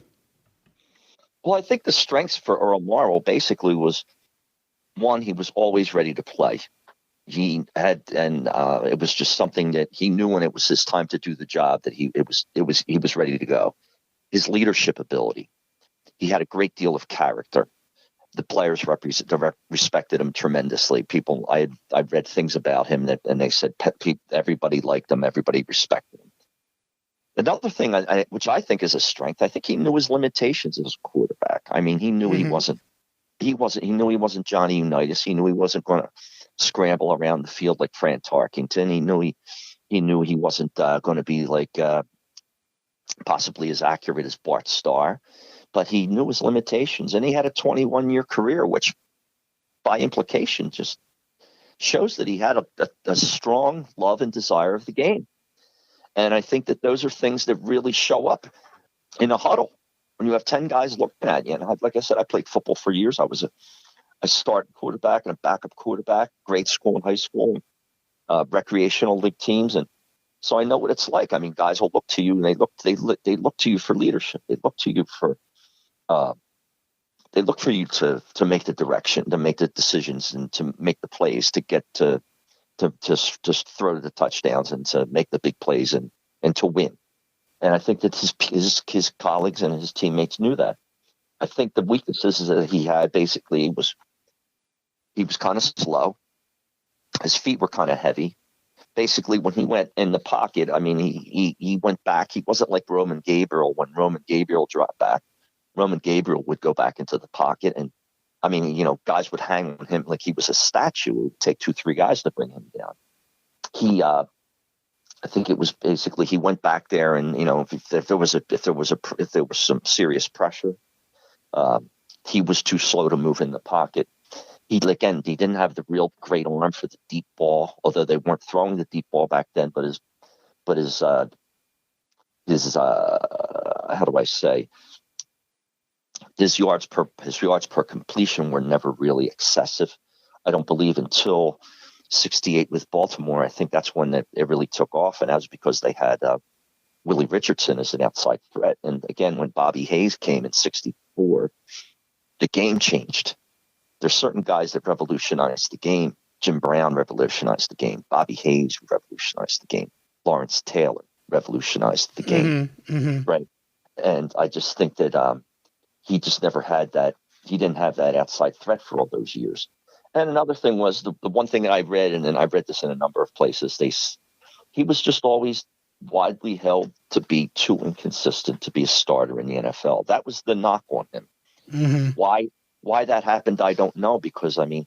Well, I think the strengths for Earl Morrall basically was, one, he was always ready to play. He had, and it was just something that he knew when it was his time to do the job that he was ready to go. His leadership ability. He had a great deal of character. The players respected him tremendously. I read things about him and they said everybody liked him, everybody respected him. Another thing, which I think is a strength, I think he knew his limitations as a quarterback. I mean, he knew he wasn't Johnny Unitas. He knew he wasn't going to scramble around the field like Fran Tarkington. He knew he wasn't going to be like possibly as accurate as Bart Starr. But he knew his limitations, and he had a 21-year career, which by implication just shows that he had a strong love and desire of the game. And I think that those are things that really show up in a huddle when you have 10 guys looking at you. And like I said, I played football for years. I was a starting quarterback and a backup quarterback, grade school and high school, recreational league teams. And so I know what it's like. I mean, guys will look to you and they look to you for leadership. They look to you for they look for you to make the direction, to make the decisions, and to make the plays, to get to just throw the touchdowns and to make the big plays and to win. And I think that his colleagues and his teammates knew that. I think the weaknesses that he had basically he was kind of slow. His feet were kind of heavy. basically when he went in the pocket, I mean, he went back. He wasn't like Roman Gabriel. When Roman Gabriel dropped back, Roman Gabriel would go back into the pocket, and I mean, guys would hang on him like he was a statue. It would take 2-3 guys to bring him down. I think it was basically he went back there, and if there was some serious pressure, he was too slow to move in the pocket. He didn't have the real great arm for the deep ball, although they weren't throwing the deep ball back then. But his how do I say? His yards per completion were never really excessive. I don't believe until 68 with Baltimore. I think that's when it really took off, and that was because they had Willie Richardson as an outside threat. And again, when Bobby Hayes came in 64, the game changed. There's certain guys that revolutionized the game. Jim Brown revolutionized the game. Bobby Hayes revolutionized the game. Lawrence Taylor revolutionized the game. Right. And I just think that he just never had that. He didn't have that outside threat for all those years. And another thing was the one thing that I read, and I've read this in a number of places, he was just always widely held to be too inconsistent to be a starter in the NFL. That was the knock on him. Why that happened, I don't know, because when he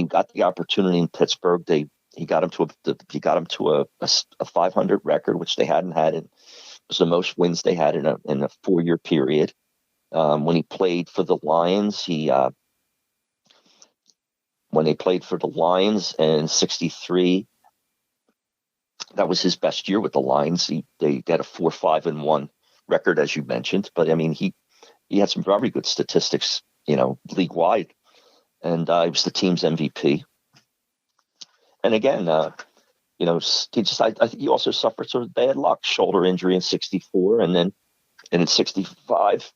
got the opportunity in Pittsburgh, he got him to a 500 record, which they hadn't had. It was the most wins they had in a 4-year period. When he played for the Lions, when they played for the Lions in 63, that was his best year with the Lions. They had a 4-5-1 record, as you mentioned, but I mean, he had some very good statistics, league wide, and he was the team's MVP. And again, I think he also suffered sort of bad luck, shoulder injury in 64, and in 65,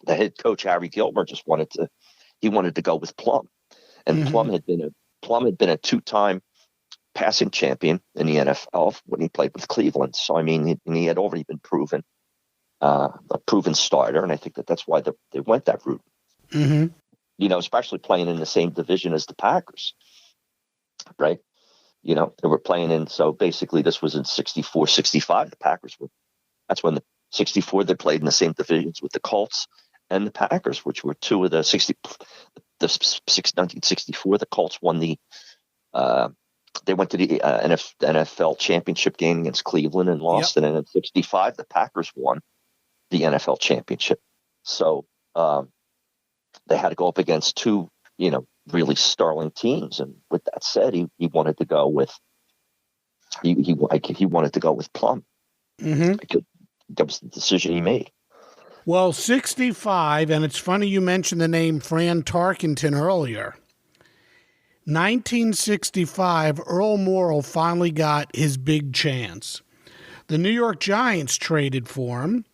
the head coach Harry Gilmer just wanted to go with Plum. And Plum had been a 2-time passing champion in the NFL when he played with Cleveland. So I mean, he had already been proven a proven starter, and I think that's why they went that route. Especially playing in the same division as the Packers, right? They were playing in. So basically, this was in 64, 65. The Packers were. That's when the 64 they played in the same divisions with the Colts and the Packers, which were two of the 1964, the Colts won they went to the NFL championship game against Cleveland and lost. Yep. And then in 65, the Packers won the NFL championship. So they had to go up against two, really sterling teams. And with that said, he wanted to go with he wanted to go with Plum. Because that was the decision he made. Well, 65, and it's funny you mentioned the name Fran Tarkenton earlier. 1965, Earl Morrall finally got his big chance. The New York Giants traded for him.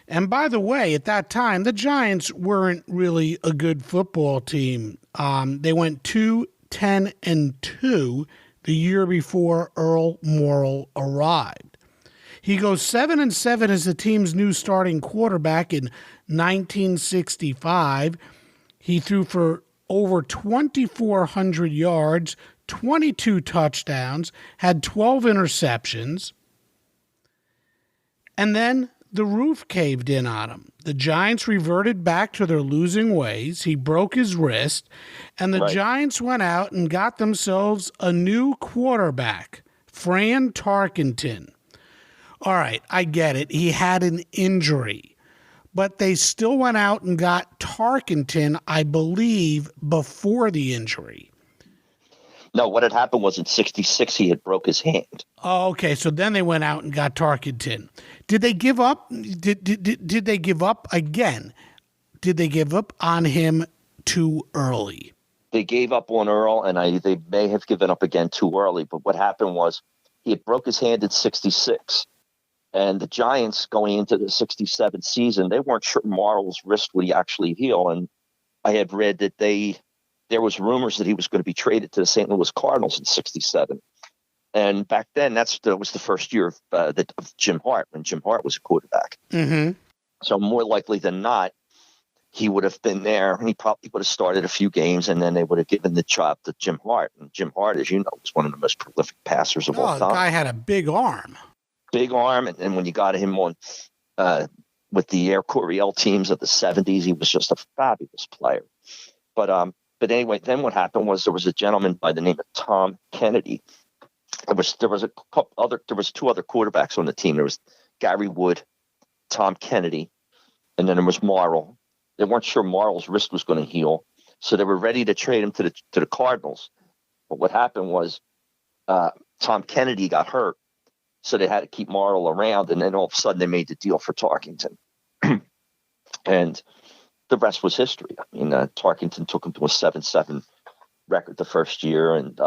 And by the way, at that time, the Giants weren't really a good football team. They went 2-10-2 the year before Earl Morrall arrived. He goes 7-7 as the team's new starting quarterback in 1965. He threw for over 2,400 yards, 22 touchdowns, had 12 interceptions. And then the roof caved in on him. The Giants reverted back to their losing ways. He broke his wrist, and the Giants went out and got themselves a new quarterback, Fran Tarkenton. All right, I get it. He had an injury, but they still went out and got Tarkenton, I believe, before the injury. No, what had happened was in 66, he had broke his hand. Oh, okay. So then they went out and got Tarkenton. Did they give up? Did they give up again? Did they give up on him too early? They gave up on Earl, and they may have given up again too early. But what happened was he had broke his hand in 66. And the Giants going into the 67 season, they weren't sure Morrall's wrist would actually heal. And I had read that there was rumors that he was going to be traded to the St. Louis Cardinals in 67. And back then, that was the first year of Jim Hart, when Jim Hart was a quarterback. So more likely than not, he would have been there. He probably would have started a few games, and then they would have given the job to Jim Hart. And Jim Hart, as you know, was one of the most prolific passers of all The time. guy had a big arm. Big arm, and when you got him on with the Air Coryell teams of the 70s, he was just a fabulous player. But anyway, then what happened was there was a gentleman by the name of Tom Kennedy. There was two other quarterbacks on the team. There was Gary Wood, Tom Kennedy, and then there was Morrill. They weren't sure Morrill's wrist was going to heal, so they were ready to trade him to the Cardinals. But what happened was Tom Kennedy got hurt, so they had to keep Morrill around, and then all of a sudden they made the deal for Tarkenton. And the rest was history. I mean, Tarkenton took him to a 7-7 record the first year, and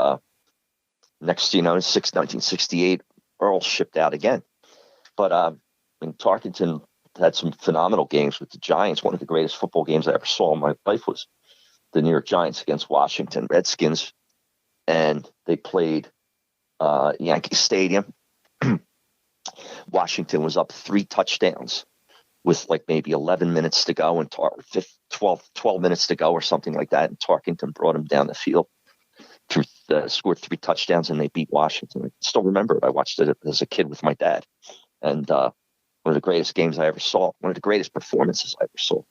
next, 1968, Earl shipped out again. But Tarkenton had some phenomenal games with the Giants. One of the greatest football games I ever saw in my life was the New York Giants against Washington Redskins, and they played Yankee Stadium. Washington was up 3 touchdowns with like maybe 11 minutes to go and 12 minutes to go or something like that. And Tarkenton brought him down the field, scored 3 touchdowns, and they beat Washington. I still remember it. I watched it as a kid with my dad. And one of the greatest games I ever saw, one of the greatest performances I ever saw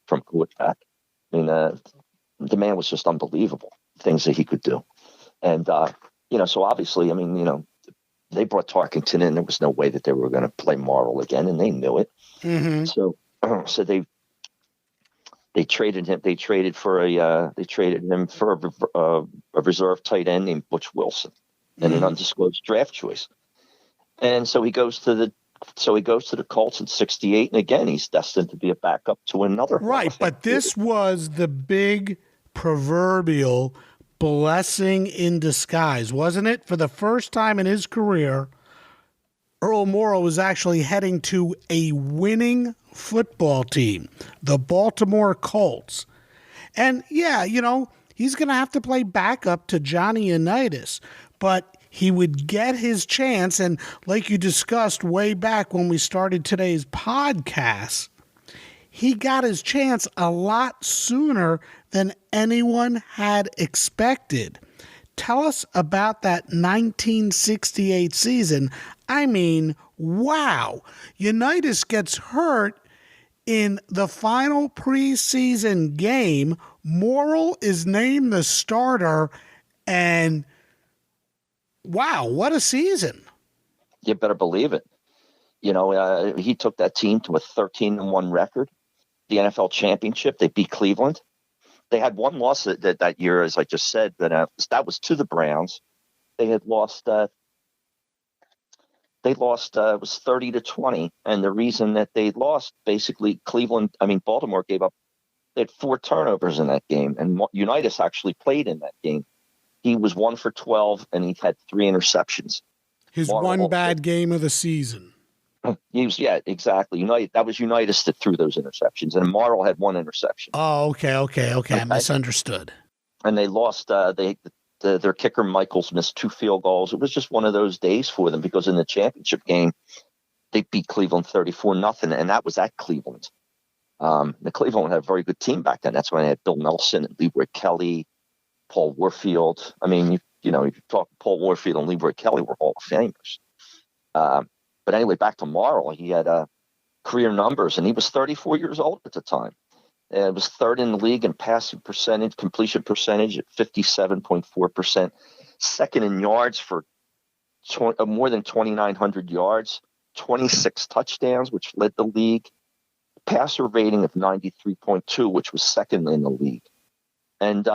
from quarterback. I mean, the man was just unbelievable, things that he could do. And, so obviously, I mean, they brought Tarkenton in. There was no way that they were going to play Morrill again, and they knew it. Mm-hmm. So they traded him. They traded him for a reserve tight end named Butch Wilson, and an undisclosed draft choice. And so he goes to the Colts in '68, and again he's destined to be a backup to another. Right, but this was the big proverbial blessing in disguise, wasn't it? For the first time in his career, Earl Morrall was actually heading to a winning football team, the Baltimore Colts. And yeah, he's going to have to play backup to Johnny Unitas, but he would get his chance. And like you discussed way back when we started today's podcast, he got his chance a lot sooner than anyone had expected. Tell us about that 1968 season. I mean, wow. Unitas gets hurt in the final preseason game. Morrill is named the starter, and wow, what a season. You better believe it. He took that team to a 13-1 record. The NFL championship, they beat Cleveland. They had one loss that year, as I just said, but that was to the Browns. They had lost. It was 30-20, and the reason that they lost, basically, Baltimore gave up. They had 4 turnovers in that game, and Unitas actually played in that game. He was 1 for 12, and he had 3 interceptions. His one bad game of the season. Yeah, exactly. That was Unitas that threw those interceptions, and Morrill had 1 interception. Oh, okay. I misunderstood. And they lost. Their kicker Michaels missed 2 field goals. It was just one of those days for them, because in the championship game they beat Cleveland 34-0, and that was at Cleveland. The Cleveland had a very good team back then. That's when they had Bill Nelson and Leroy Kelly, Paul Warfield. I mean, you talk Paul Warfield and Leroy Kelly were Hall of Famers. But anyway, back to Morrill. He had career numbers, and he was 34 years old at the time. It was 3rd in the league in passing percentage, completion percentage at 57.4%. 2nd in yards for more than 2,900 yards, 26 touchdowns, which led the league. Passer rating of 93.2, which was 2nd in the league. And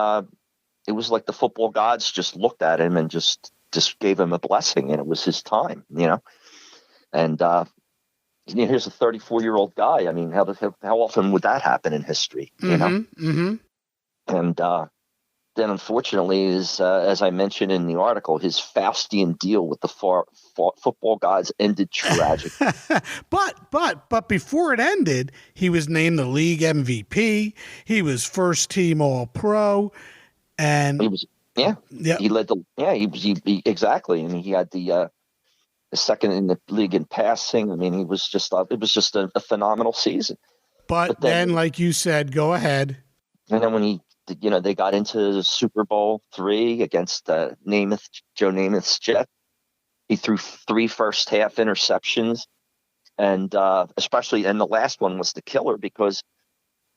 it was like the football gods just looked at him and just gave him a blessing, and it was his time, And here's a 34-year-old guy. I mean, how often would that happen in history? Mm-hmm. And then, unfortunately, as I mentioned in the article, his Faustian deal with the football gods ended tragically. But before it ended, he was named the league MVP. He was first team All-Pro, and he was he led the exactly, and he had the 2nd in the league in passing. I mean, it was just a phenomenal season. But then, like you said, go ahead. And then when they got into Super Bowl III against Joe Namath's Jets, he threw 3 first half interceptions, and the last one was the killer because,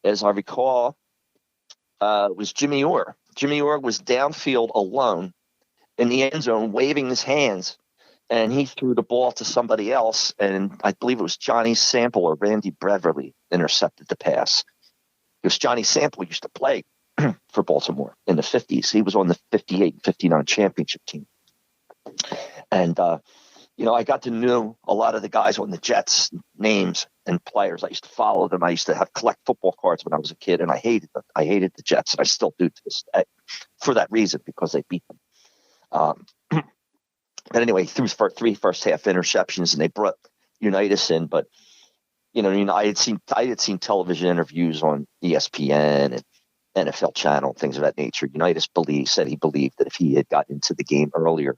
as I recall, it was Jimmy Orr. Jimmy Orr was downfield alone in the end zone, waving his hands, and he threw the ball to somebody else, and I believe it was Johnny Sample or Randy Beverly intercepted the pass. Because Johnny Sample used to play for Baltimore in the 50s. He was on the 58 and 59 championship team. And, I got to know a lot of the guys on the Jets, names and players. I used to follow them. I used to collect football cards when I was a kid, and I hated them. I hated the Jets, and I still do to this day for that reason, because they beat them. But anyway, he threw 3 first half interceptions, and they brought Unitas in. But I had seen television interviews on ESPN and NFL Channel, things of that nature. Unitas said he believed that if he had gotten into the game earlier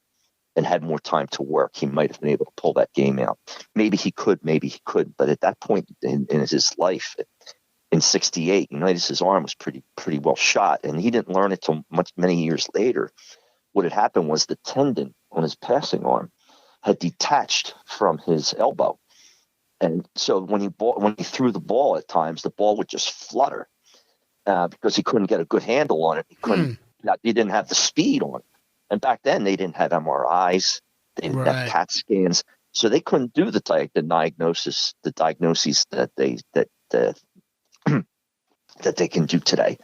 and had more time to work, he might have been able to pull that game out. Maybe he could, maybe he couldn't. But at that point in his life, in '68, Unitas' arm was pretty well shot, and he didn't learn it till many years later. What had happened was the tendon on his passing arm had detached from his elbow. And so when he threw the ball at times, the ball would just flutter because he couldn't get a good handle on it. He didn't have the speed on it. And back then they didn't have MRIs, they didn't have CAT scans, so they couldn't do the diagnoses that they can do today.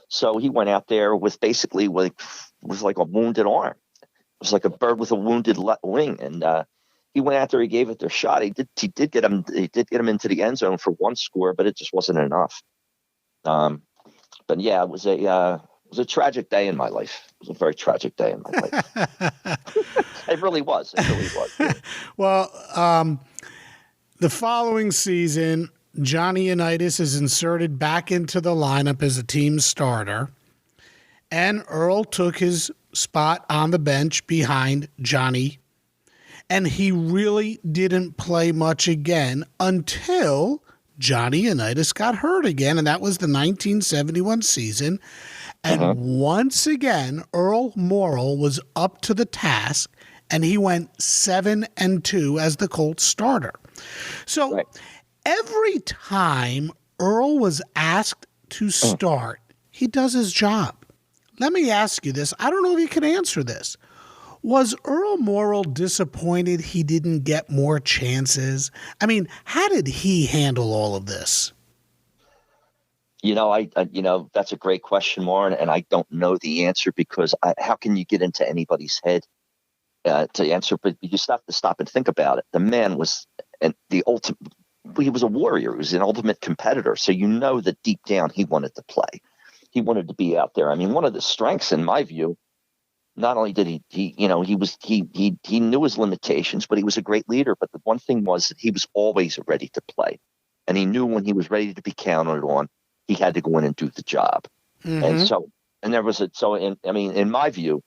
So he went out there with basically was like a wounded arm. It was like a bird with a wounded wing, and he went out there. He gave it their shot. He did get him into the end zone for 1 score, but it just wasn't enough. But yeah, it was a tragic day in my life. It was a very tragic day in my life. It really was. It really was. Yeah. Well, the following season, Johnny Unitas is inserted back into the lineup as a team starter, and Earl took his spot on the bench behind Johnny. And he really didn't play much again until Johnny Unitas got hurt again, and that was the 1971 season. And once again, Earl Morrall was up to the task, and he went 7-2 as the Colts starter. So every time Earl was asked to start, he does his job. Let me ask you this. I don't know if you can answer this. Was Earl Morrall disappointed he didn't get more chances? I mean, how did he handle all of this? That's a great question, Warren, and I don't know the answer because how can you get into anybody's head to answer? But you just have to stop and think about it. The man was he was a warrior. He was an ultimate competitor. So that deep down he wanted to play. He wanted to be out there. I mean, one of the strengths, in my view, not only did he knew his limitations, but he was a great leader. But the one thing was that he was always ready to play, and he knew when he was ready to be counted on, he had to go in and do the job. In my view,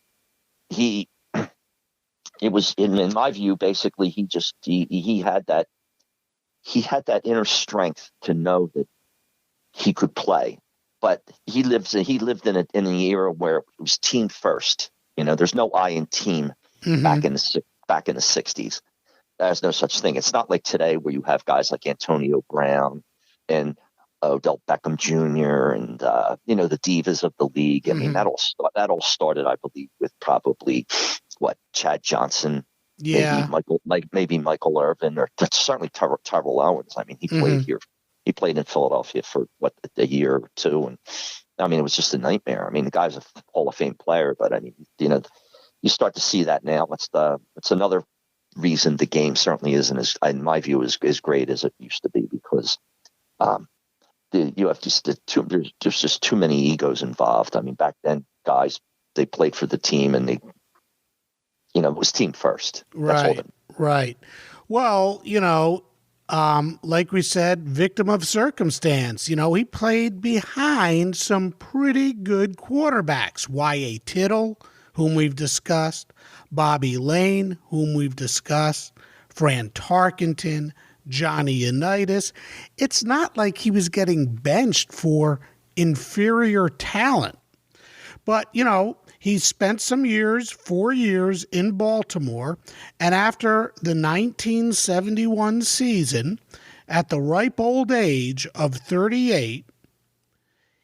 basically he had that inner strength to know that he could play. But he lived in an era where it was team first. There's no I in team back in the 60s. There's no such thing. It's not like today where you have guys like Antonio Brown and Odell Beckham Jr. and the divas of the league. I mean, that all started, I believe, with probably Chad Johnson, maybe Michael Irvin, or certainly Tyrell Owens. I mean, he played here. He played in Philadelphia for a year or two, and I mean, it was just a nightmare. I mean, the guy's a Hall of Fame player, but I mean, you start to see that now. It's another reason the game certainly isn't as, in my view, as great as it used to be, because there's just too many egos involved. I mean, back then, guys, they played for the team, and it was team first. Right. Well, like we said, victim of circumstance. He played behind some pretty good quarterbacks. Y.A. Tittle, whom we've discussed, Bobby Lane, whom we've discussed, Fran Tarkenton, Johnny Unitas. It's not like he was getting benched for inferior talent. But, he spent some years, 4 years in Baltimore, and after the 1971 season, at the ripe old age of 38,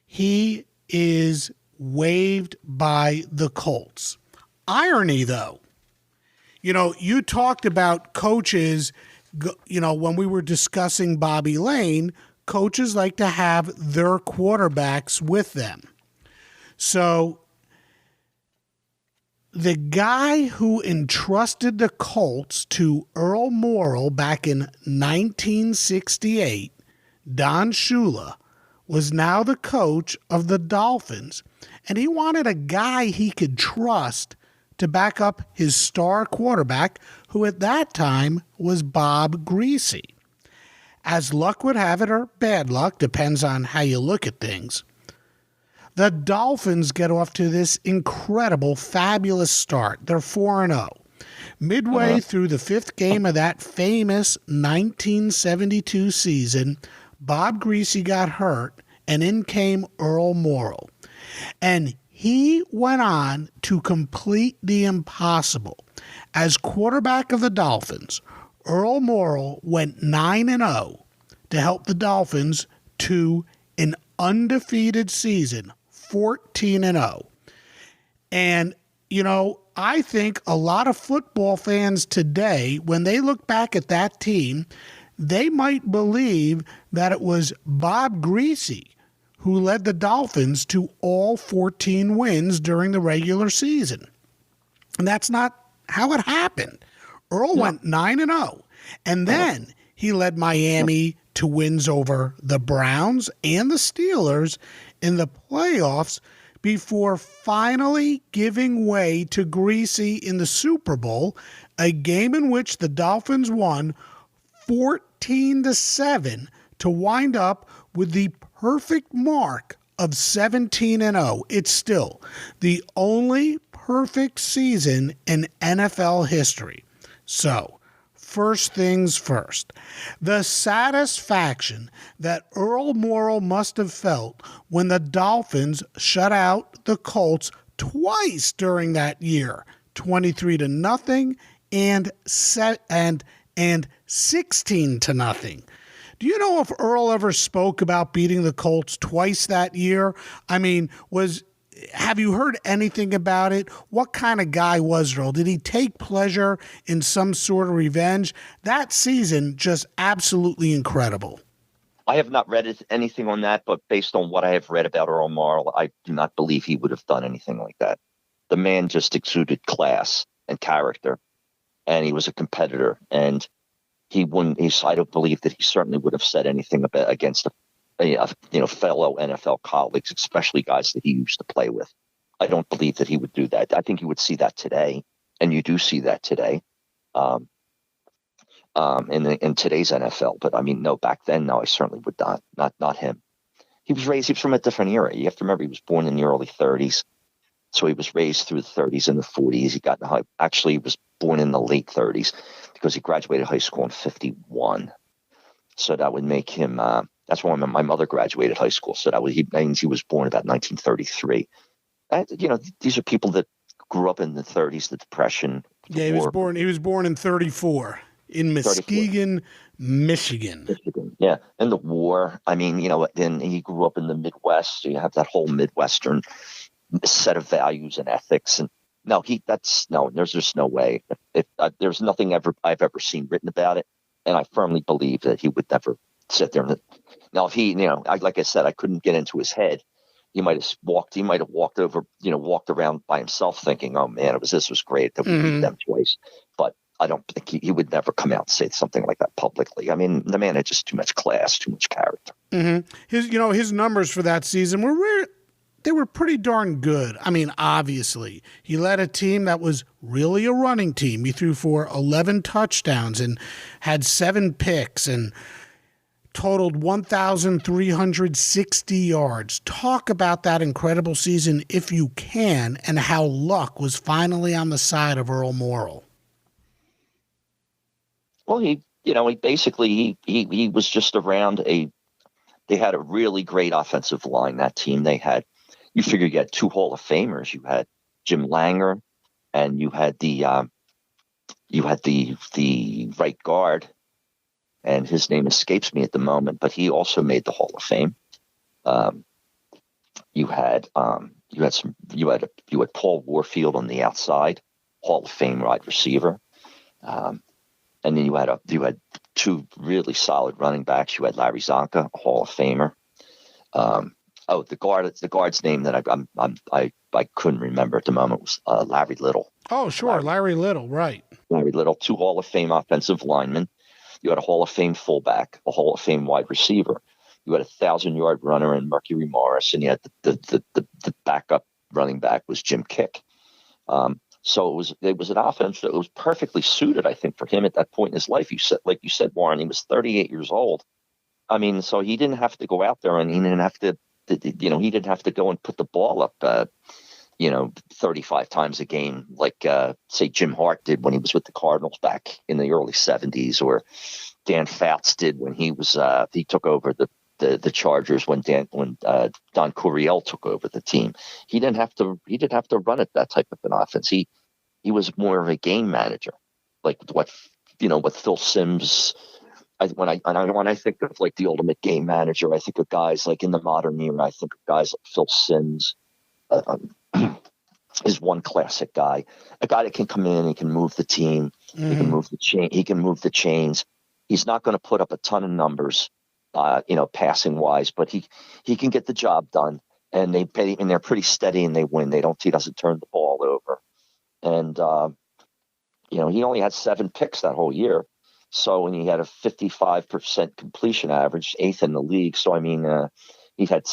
he is waived by the Colts. Irony, though. You talked about coaches, when we were discussing Bobby Lane, coaches like to have their quarterbacks with them. So the guy who entrusted the Colts to Earl Morrall back in 1968, Don Shula, was now the coach of the Dolphins, and he wanted a guy he could trust to back up his star quarterback, who at that time was Bob Griese. As luck would have it, or bad luck, depends on how you look at things, the Dolphins get off to this incredible, fabulous start. They're 4-0. Midway through the fifth game of that famous 1972 season, Bob Griese got hurt, and in came Earl Morrall. And he went on to complete the impossible. As quarterback of the Dolphins, Earl Morrall went 9-0 to help the Dolphins to an undefeated season, 14-0. And, I think a lot of football fans today, when they look back at that team, they might believe that it was Bob Griese who led the Dolphins to all 14 wins during the regular season. And that's not how it happened. Earl went 9-0, and then he led Miami to wins over the Browns and the Steelers in the playoffs before finally giving way to Griese in the Super Bowl, a game in which the Dolphins won 14-7 to wind up with the perfect mark of 17-0. It's still the only perfect season in NFL history. So, first things first, the satisfaction that Earl Morrall must have felt when the Dolphins shut out the Colts twice during that year, 23-0 and 16-0. Do you know if Earl ever spoke about beating the Colts twice that year? I mean, have you heard anything about it? What kind of guy was Earl? Did he take pleasure in some sort of revenge? That season, just absolutely incredible. I have not read anything on that, but based on what I have read about Earl Morrall, I do not believe he would have done anything like that. The man just exuded class and character, and he was a competitor, and I don't believe that he certainly would have said anything against fellow NFL colleagues, especially guys that he used to play with. I don't believe that he would do that. I think you would see that today, and you do see that today in today's NFL. But I mean, no, back then, no, I certainly would not him. He was from a different era. You have to remember, he was born in the early 30s. So he was raised through the 30s and the 40s. He was born in the late 30s because he graduated high school in 51. So that would make him, that's when my mother graduated high school. So that means he was born about 1933. These are people that grew up in the 30s, the Depression. Yeah, he was born in 34 in Muskegon, Michigan. Yeah, and the war. I mean, then he grew up in the Midwest. So you have that whole Midwestern set of values and ethics. And there's just no way. There's nothing I've ever seen written about it. And I firmly believe that he would never sit there. Now, if he, like I said, I couldn't get into his head. He might have walked around by himself thinking, oh man, this was great that we beat them twice. But I don't think he would never come out and say something like that publicly. I mean, the man had just too much class, too much character. Mm-hmm. His numbers for that season they were pretty darn good. I mean, obviously, he led a team that was really a running team. He threw for 11 touchdowns and had 7 picks and totaled 1,360 yards. Talk about that incredible season if you can, and how luck was finally on the side of Earl Morrall. Well, he He basically he was just around they had a really great offensive line, that team. You figure you had two Hall of Famers. You had Jim Langer, and you had the right guard, and his name escapes me at the moment, but he also made the Hall of Fame. You had Paul Warfield on the outside, Hall of Fame wide receiver. And then you had two really solid running backs. You had Larry Zonka, a Hall of Famer. The guard's name that I couldn't remember at the moment was Larry Little. Oh, sure, Larry Little, right? Larry Little, two Hall of Fame offensive linemen. You had a Hall of Fame fullback, a Hall of Fame wide receiver. You had a 1,000-yard runner in Mercury Morris, and you had the backup running back was Jim Kick. So it was an offense that was perfectly suited, I think, for him at that point in his life. Like you said, Warren, he was 38 years old. I mean, so he didn't have to go out there, and he didn't have to go and put the ball up, 35 times a game, like say Jim Hart did when he was with the Cardinals back in the early 70s, or Dan Fouts did when he took over the Chargers when Don Coryell took over the team. He didn't have to run it that type of an offense. He was more of a game manager, like what Phil Simms. When I think of like the ultimate game manager, I think of guys like in the modern era. I think of guys like Phil Simms is one classic guy, a guy that can come in, he can move the team, he can move the chain, he can move the chains. He's not going to put up a ton of numbers, passing wise, but he can get the job done, and they're pretty steady and they win. He doesn't turn the ball over, and he only had 7 picks that whole year. So, and he had a 55% completion average, 8th in the league. So, I mean, he had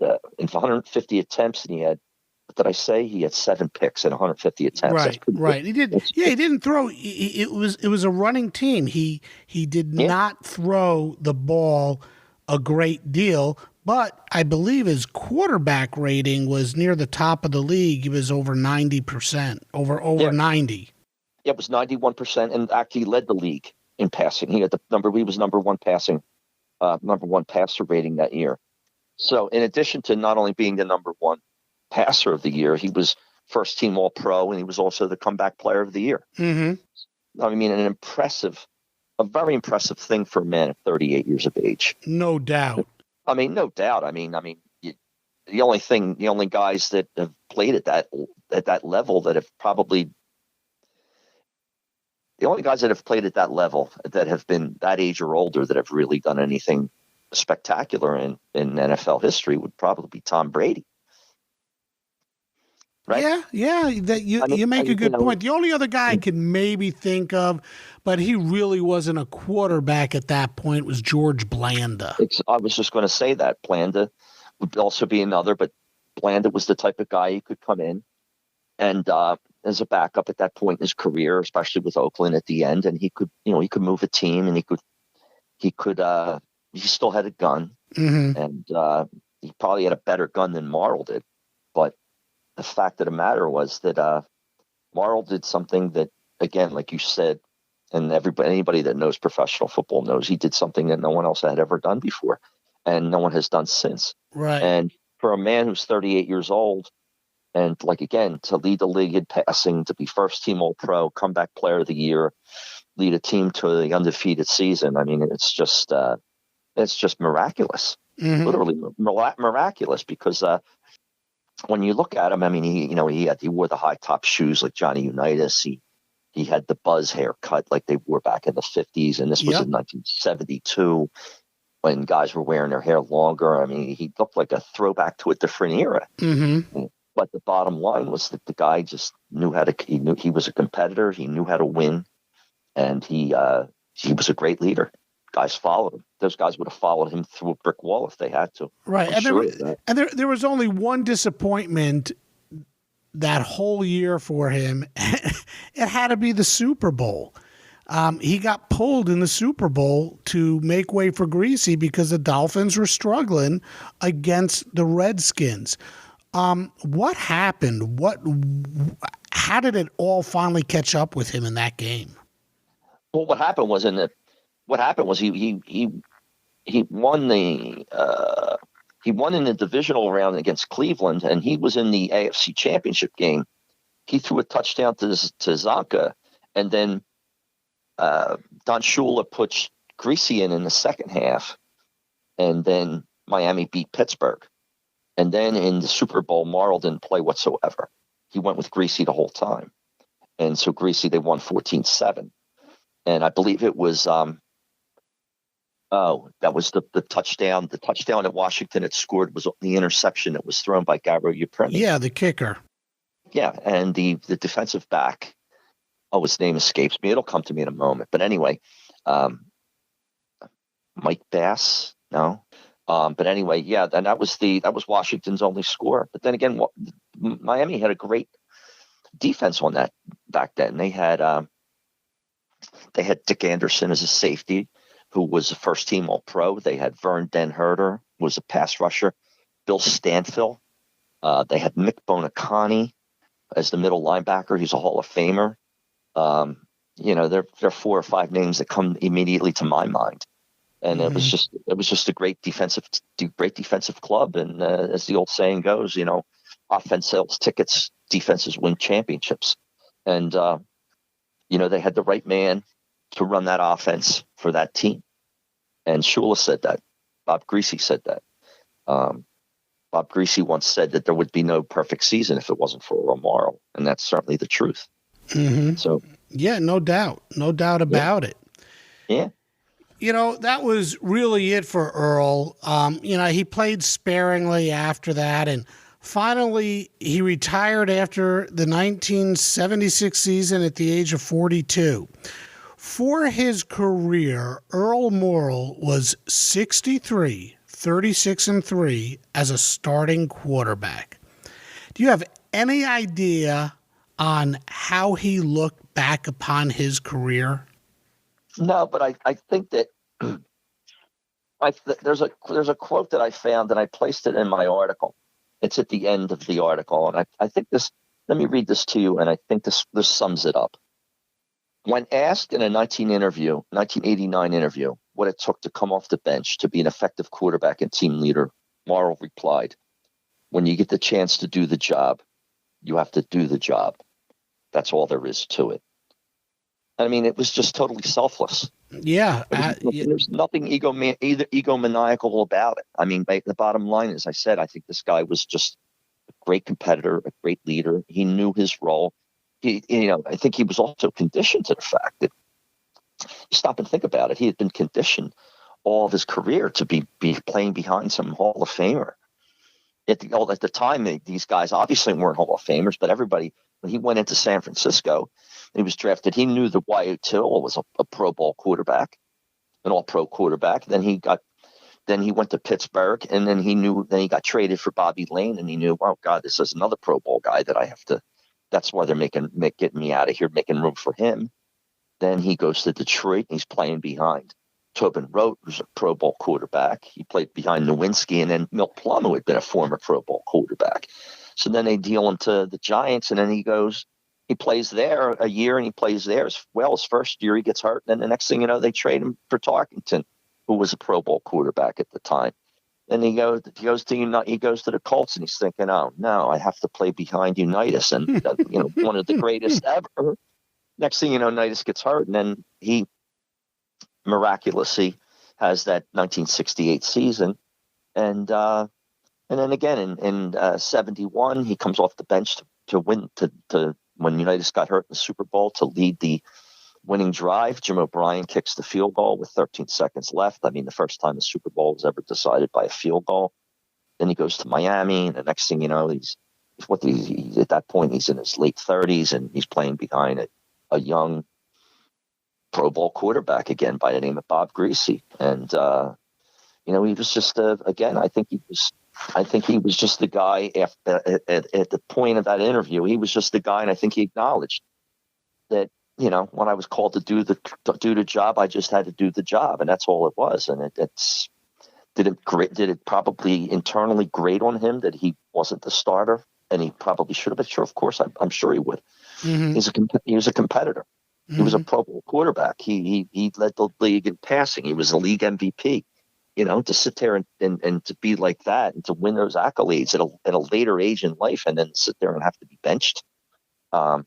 in 150 attempts, and he had, what did I say? He had 7 picks in 150 attempts. Right. He did. He didn't throw. It was a running team. He did not throw the ball a great deal, but I believe his quarterback rating was near the top of the league. He was over 90%, over 90. Yeah, it was 91%, and actually led the league in passing. He was number one passer rating that year. So in addition to not only being the number one passer of the year, he was first team All-Pro, and he was also the comeback player of the year. Mm-hmm. I mean, a very impressive thing for a man at 38 years of age. No doubt. I mean, no doubt. I mean, the only guys that have played at that level that have probably the only guys that have played at that level that have been that age or older that have really done anything spectacular in NFL history would probably be Tom Brady. Right? Yeah. You make a good point. The only other guy I can maybe think of, but he really wasn't a quarterback at that point, was George Blanda. I was just going to say that Blanda would also be another, but Blanda was the type of guy who could come in and as a backup at that point in his career, especially with Oakland at the end, and he could move a team, and he still had a gun, and he probably had a better gun than Marl did, but the fact of the matter was that Marl did something that, again, like you said, and anybody that knows professional football knows, he did something that no one else had ever done before, and no one has done since. Right. And for a man who's 38 years old, and to lead the league in passing, to be first team All-Pro, comeback player of the year, lead a team to the undefeated season. I mean, it's just miraculous, literally miraculous, because when you look at him, I mean, he wore the high top shoes like Johnny Unitas. He had the buzz haircut like they wore back in the 50s, and this was in 1972 when guys were wearing their hair longer. I mean, he looked like a throwback to a different era. But the bottom line was that the guy just knew he was a competitor. He knew how to win, and he was a great leader. Guys followed him. Those guys would have followed him through a brick wall if they had to. Right. There was only one disappointment that whole year for him. It had to be the Super Bowl. He got pulled in the Super Bowl to make way for Greasy because the Dolphins were struggling against the Redskins. What happened? How did it all finally catch up with him in that game? Well, what happened was in what happened was he won he won in the divisional round against Cleveland, and he was in the AFC Championship game. He threw a touchdown to Zonka, and then Don Shula put Greasy in the second half, and then Miami beat Pittsburgh. And then in the Super Bowl, Morrill didn't play whatsoever. He went with Greasy the whole time. And so Greasy, they won 14-7. And I believe it was, that was the touchdown. The touchdown that Washington had scored was the interception that was thrown by Garo Yepremi. Yeah, the kicker. Yeah, and the defensive back, his name escapes me. It'll come to me in a moment. But anyway, Mike Bass, no. But anyway, yeah, and that was Washington's only score. But then again, Miami had a great defense on that back then. They had Dick Anderson as a safety, who was a first-team All-Pro. They had Vern Den Herder, who was a pass rusher. Bill Stanfill. They had Mick Bonacani as the middle linebacker. He's a Hall of Famer. There are 4 or 5 names that come immediately to my mind. And it was just a great defensive club. And as the old saying goes, offense sells tickets, defenses win championships. And they had the right man to run that offense for that team. And Shula said that. Bob Greasy said that. Bob Greasy once said that there would be no perfect season if it wasn't for Earl Morrill, and that's certainly the truth. Mm-hmm. So, yeah, no doubt about it. Yeah. That was really it for Earl. He played sparingly after that, and finally he retired after the 1976 season at the age of 42. For his career, Earl Morrill was 63, 36-3 as a starting quarterback. Do you have any idea on how he looked back upon his career? No, but I think that there's a quote that I found, and I placed it in my article. It's at the end of the article, and I think this. Let me read this to you, and I think this sums it up. When asked in a 1989 interview what it took to come off the bench to be an effective quarterback and team leader, Morrill replied, "When you get the chance to do the job, you have to do the job. That's all there is to it." I mean, it was just totally selfless. Yeah. There's nothing egomaniacal about it. I mean, the bottom line is, I said, I think this guy was just a great competitor, a great leader. He knew his role. I think he was also conditioned to the fact that, stop and think about it, he had been conditioned all of his career to be playing behind some Hall of Famer. At the time, these guys obviously weren't Hall of Famers, but everybody, when he went into San Francisco, he was drafted. He knew that Wyatt Till was a Pro Bowl quarterback, an All-Pro quarterback. Then he went to Pittsburgh, and then he got traded for Bobby Lane, and he knew, oh God, this is another Pro Bowl guy that I have to. That's why they're getting me out of here, making room for him. Then he goes to Detroit, and he's playing behind Tobin Rote, who's a Pro Bowl quarterback. He played behind Nowinski, and then Milt Plum, who had been a former Pro Bowl quarterback. So then they deal him to the Giants, and then he plays there a year, and he plays there as well. His first year, he gets hurt, and then the next thing you know, they trade him for Tarkenton, who was a Pro Bowl quarterback at the time. Then he goes to the Colts, and he's thinking, oh no, I have to play behind Unitas, and one of the greatest ever. Next thing you know, Unitas gets hurt, and then he miraculously has that 1968 season, and then again in 71, he comes off the bench to win to when Unitas got hurt in the Super Bowl to lead the winning drive. Jim O'Brien kicks the field goal with 13 seconds left. I mean, the first time the Super Bowl was ever decided by a field goal. Then he goes to Miami, and the next thing you know, he's at that point he's in his late 30s, and he's playing behind a young Pro Bowl quarterback again by the name of Bob Greasy. And he was just again, I think he was just the guy at the point of that interview. He was just the guy, and I think he acknowledged that, when I was called to do the job, I just had to do the job, and that's all it was. And did it probably internally grate on him that he wasn't the starter, and he probably should have been. Sure, of course, I'm sure he would. Mm-hmm. He was a competitor. He was a Pro Bowl quarterback. He led the league in passing. He was a league MVP. To sit there and to be like that and to win those accolades at a later age in life and then sit there and have to be benched. It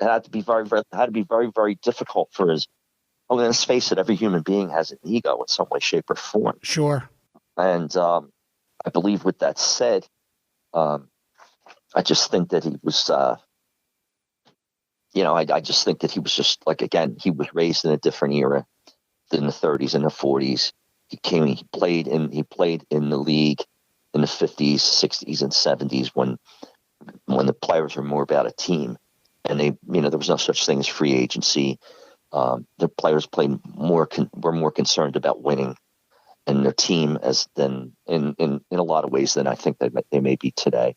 had to be very, very difficult for his. Let's face it, every human being has an ego in some way, shape, or form. Sure. And I believe with that said, I just think that he was, I just think that he was just like, again, he was raised in a different era than the 30s and the 40s. He played in the league in the 50s, 60s, and 70s when the players were more about a team, and there was no such thing as free agency. The players were more concerned about winning and their team than in a lot of ways than I think that they may be today.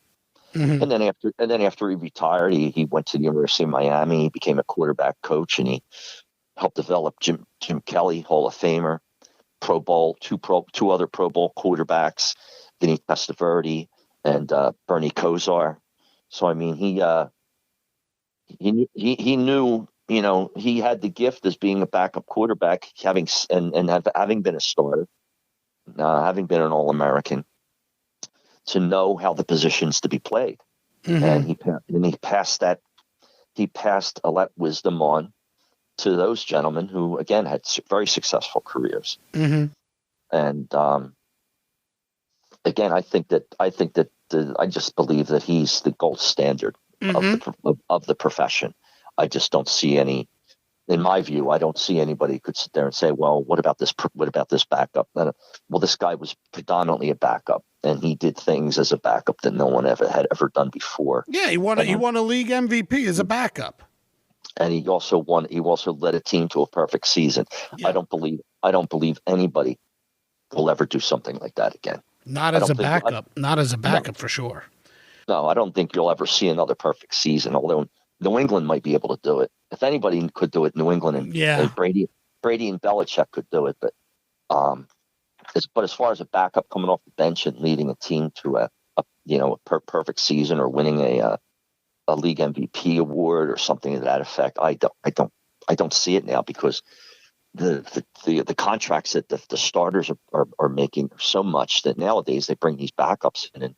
Mm-hmm. And then after he retired, he went to the University of Miami. He became a quarterback coach, and he helped develop Jim Kelly, Hall of Famer, Pro Bowl, two other Pro Bowl quarterbacks, Vinny Testaverde and Bernie Kosar. So I mean, he knew, he had the gift as being a backup quarterback, having been a starter, having been an All-American, to know how the positions to be played. Mm-hmm. And he passed that wisdom on to those gentlemen who, again, had very successful careers. Mm-hmm. And again, I just believe that he's the gold standard of the profession. I just don't see any. In my view, I don't see anybody who could sit there and say, "Well, what about this? What about this backup?" Well, this guy was predominantly a backup, and he did things as a backup that no one had ever done before. Yeah, he won a league MVP as a backup, and he also led a team to a perfect season. Yeah. I don't believe anybody will ever do something like that again. Not as a backup, for sure. No, I don't think you'll ever see another perfect season. Although New England might be able to do it. If anybody could do it, New England and Brady and Belichick could do it. But as far as a backup coming off the bench and leading a team to a perfect season or winning a league MVP award or something to that effect, I don't see it now, because the contracts that the starters are making are so much that nowadays they bring these backups in, and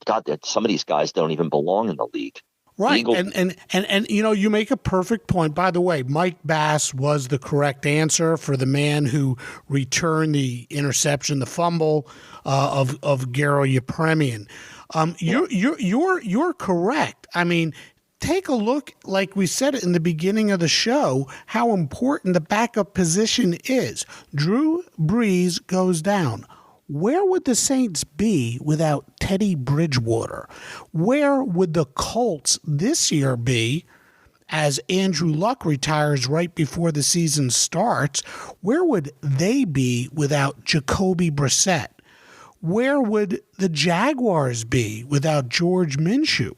that some of these guys don't even belong in the league. Right. And you make a perfect point. By the way, Mike Bass was the correct answer for the man who returned the interception, the fumble of Garo Yepremian. You're correct. I mean, take a look, like we said in the beginning of the show, how important the backup position is. Drew Brees goes down. Where would the Saints be without Teddy Bridgewater? Where would the Colts this year be as Andrew Luck retires right before the season starts? Where would they be without Jacoby Brissett? Where would the Jaguars be without George Minshew?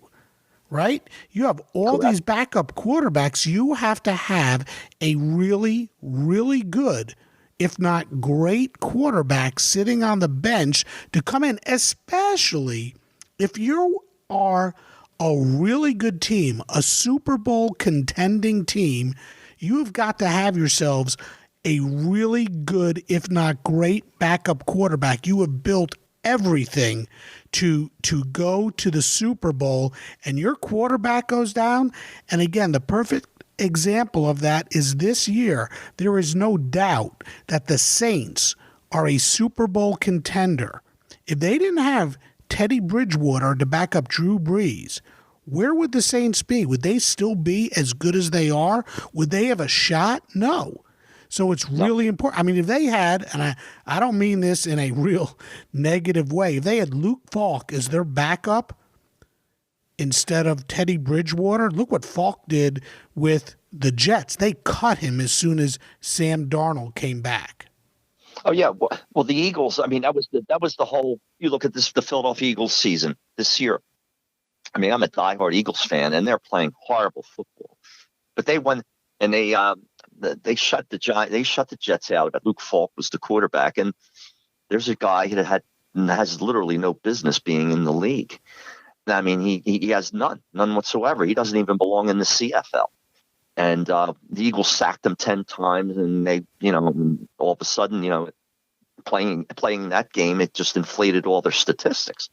Right? You have all these backup quarterbacks. You have to have a really, really good, if not great, quarterback sitting on the bench to come in, especially if you are a really good team, a Super Bowl contending team. You have got to have yourselves a really good, if not great, backup quarterback. You have built everything to go to the Super Bowl, and your quarterback goes down. And again, the perfect example of that is this year. There is no doubt that the Saints are a Super Bowl contender. If they didn't have Teddy Bridgewater to back up Drew Brees, where would the Saints be? Would they still be as good as they are? Would they have a shot? No. So it's really important. I mean, if they had, and I don't mean this in a real negative way, if they had Luke Falk as their backup instead of Teddy Bridgewater, look what Falk did with the Jets. They cut him as soon as Sam Darnold came back. Oh yeah, well the Eagles. I mean, that was the whole. You look at the Philadelphia Eagles season this year. I mean, I'm a diehard Eagles fan, and they're playing horrible football, but they won, and they shut the Jets out. But Luke Falk was the quarterback, and there's a guy that has literally no business being in the league. I mean, he has none whatsoever. He doesn't even belong in the CFL. And the Eagles sacked him 10 times, and they, all of a sudden, playing that game, it just inflated all their statistics.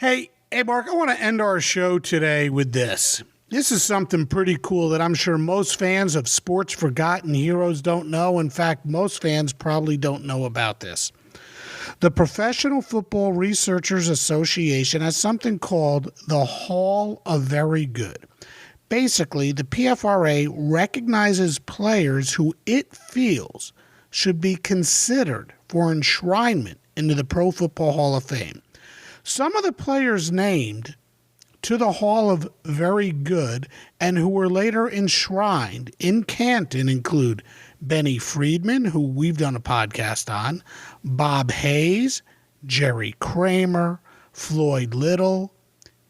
Hey, Mark, I want to end our show today with this. This is something pretty cool that I'm sure most fans of Sports Forgotten Heroes don't know. In fact, most fans probably don't know about this. The Professional Football Researchers Association has something called the Hall of Very Good. Basically, the PFRA recognizes players who it feels should be considered for enshrinement into the Pro Football Hall of Fame. Some of the players named to the Hall of Very Good and who were later enshrined in Canton include Benny Friedman, who we've done a podcast on, Bob Hayes, Jerry Kramer, Floyd Little,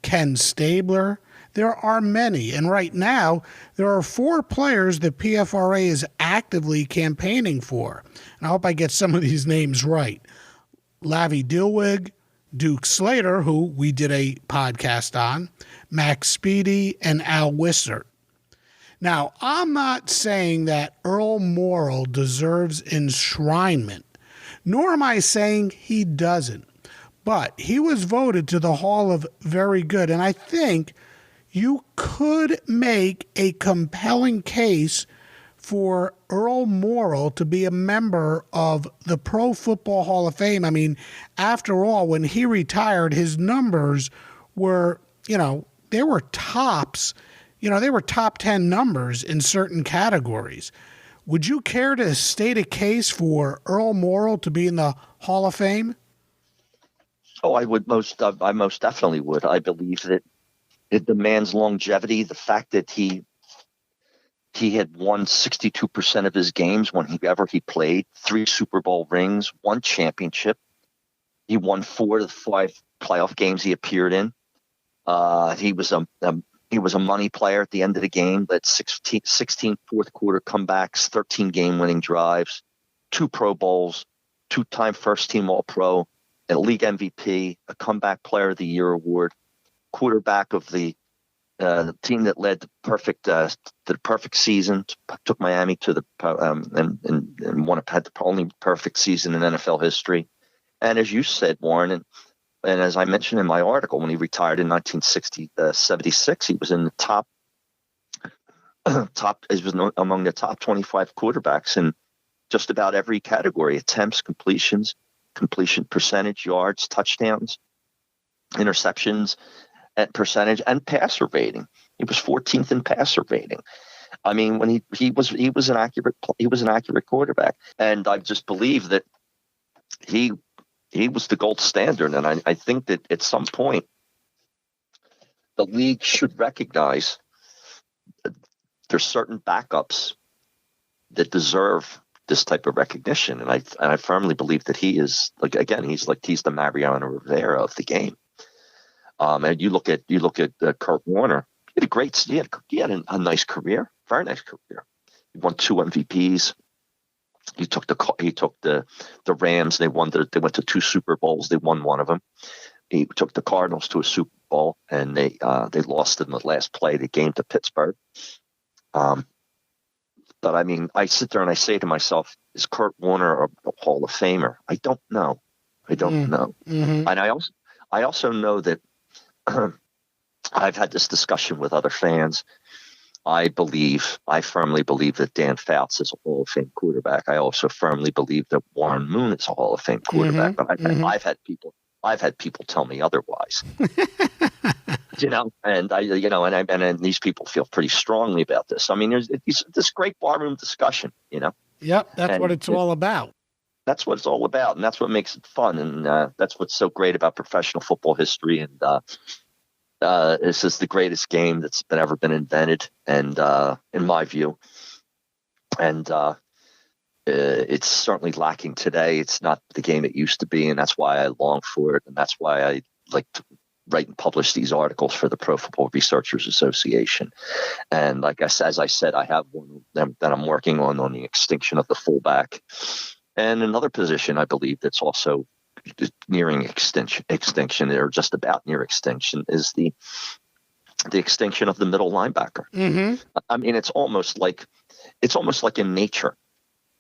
Ken Stabler. There are many, and right now there are 4 players that PFRA is actively campaigning for. And I hope I get some of these names right. Lavi Dilweg, Duke Slater, who we did a podcast on, Max Speedy, and Al Wissert. Now, I'm not saying that Earl Morrall deserves enshrinement, nor am I saying he doesn't, but he was voted to the Hall of Very Good, and I think you could make a compelling case for Earl Morrall to be a member of the Pro Football Hall of Fame. I mean, after all, when he retired, his numbers were, they were tops. They were top 10 numbers in certain categories. Would you care to state a case for Earl Morrall to be in the Hall of Fame? Oh, I most definitely would. I believe that the man's longevity, the fact that he had won 62% of his games whenever he played, 3 Super Bowl rings, 1 championship. He won 4 of the 5 playoff games he appeared in. He was a money player at the end of the game, led 16 fourth quarter comebacks, 13 game-winning drives, 2 Pro Bowls, 2-time first-team All-Pro, a league MVP, a Comeback Player of the Year award, quarterback of the team that led the perfect season, took Miami to the and had the only perfect season in NFL history. And as you said, Warren, and as I mentioned in my article, when he retired in 1976, he was in the top. He was among the top 25 quarterbacks in just about every category: attempts, completions, completion percentage, yards, touchdowns, interceptions, and percentage, and passer rating. He was 14th in passer rating. I mean, when he was an accurate quarterback, and I just believe that he was the gold standard. And I think that at some point the league should recognize that there's certain backups that deserve this type of recognition. And I firmly believe that he is, he's the Mariano Rivera of the game. And you look at Kurt Warner. He had a nice career, very nice career. He won 2 MVPs. He took the Rams. They went to 2 Super Bowls. They won 1 of them. He took the Cardinals to a Super Bowl, and they lost in the last play of the game to Pittsburgh. But I mean, I sit there and I say to myself, is Kurt Warner a Hall of Famer? I don't know. know. Mm-hmm. And I also know that I've had this discussion with other fans. I firmly believe that Dan Fouts is a Hall of Fame quarterback. I also firmly believe that Warren Moon is a Hall of Fame quarterback. Mm-hmm. But I've had people tell me otherwise. And these people feel pretty strongly about this. I mean, there's this great barroom discussion. Yep, that's what it's all about. That's what it's all about, and that's what makes it fun, and that's what's so great about professional football history. And this is the greatest game that's ever been invented, and in my view, and it's certainly lacking today. It's not the game it used to be, and that's why I long for it, and that's why I like to write and publish these articles for the Pro Football Researchers Association. And as I said, I have one of them that I'm working on the extinction of the fullback. And another position I believe that's also nearing extinction or just about near extinction is the the extinction of the middle linebacker. I mean, it's almost like in nature.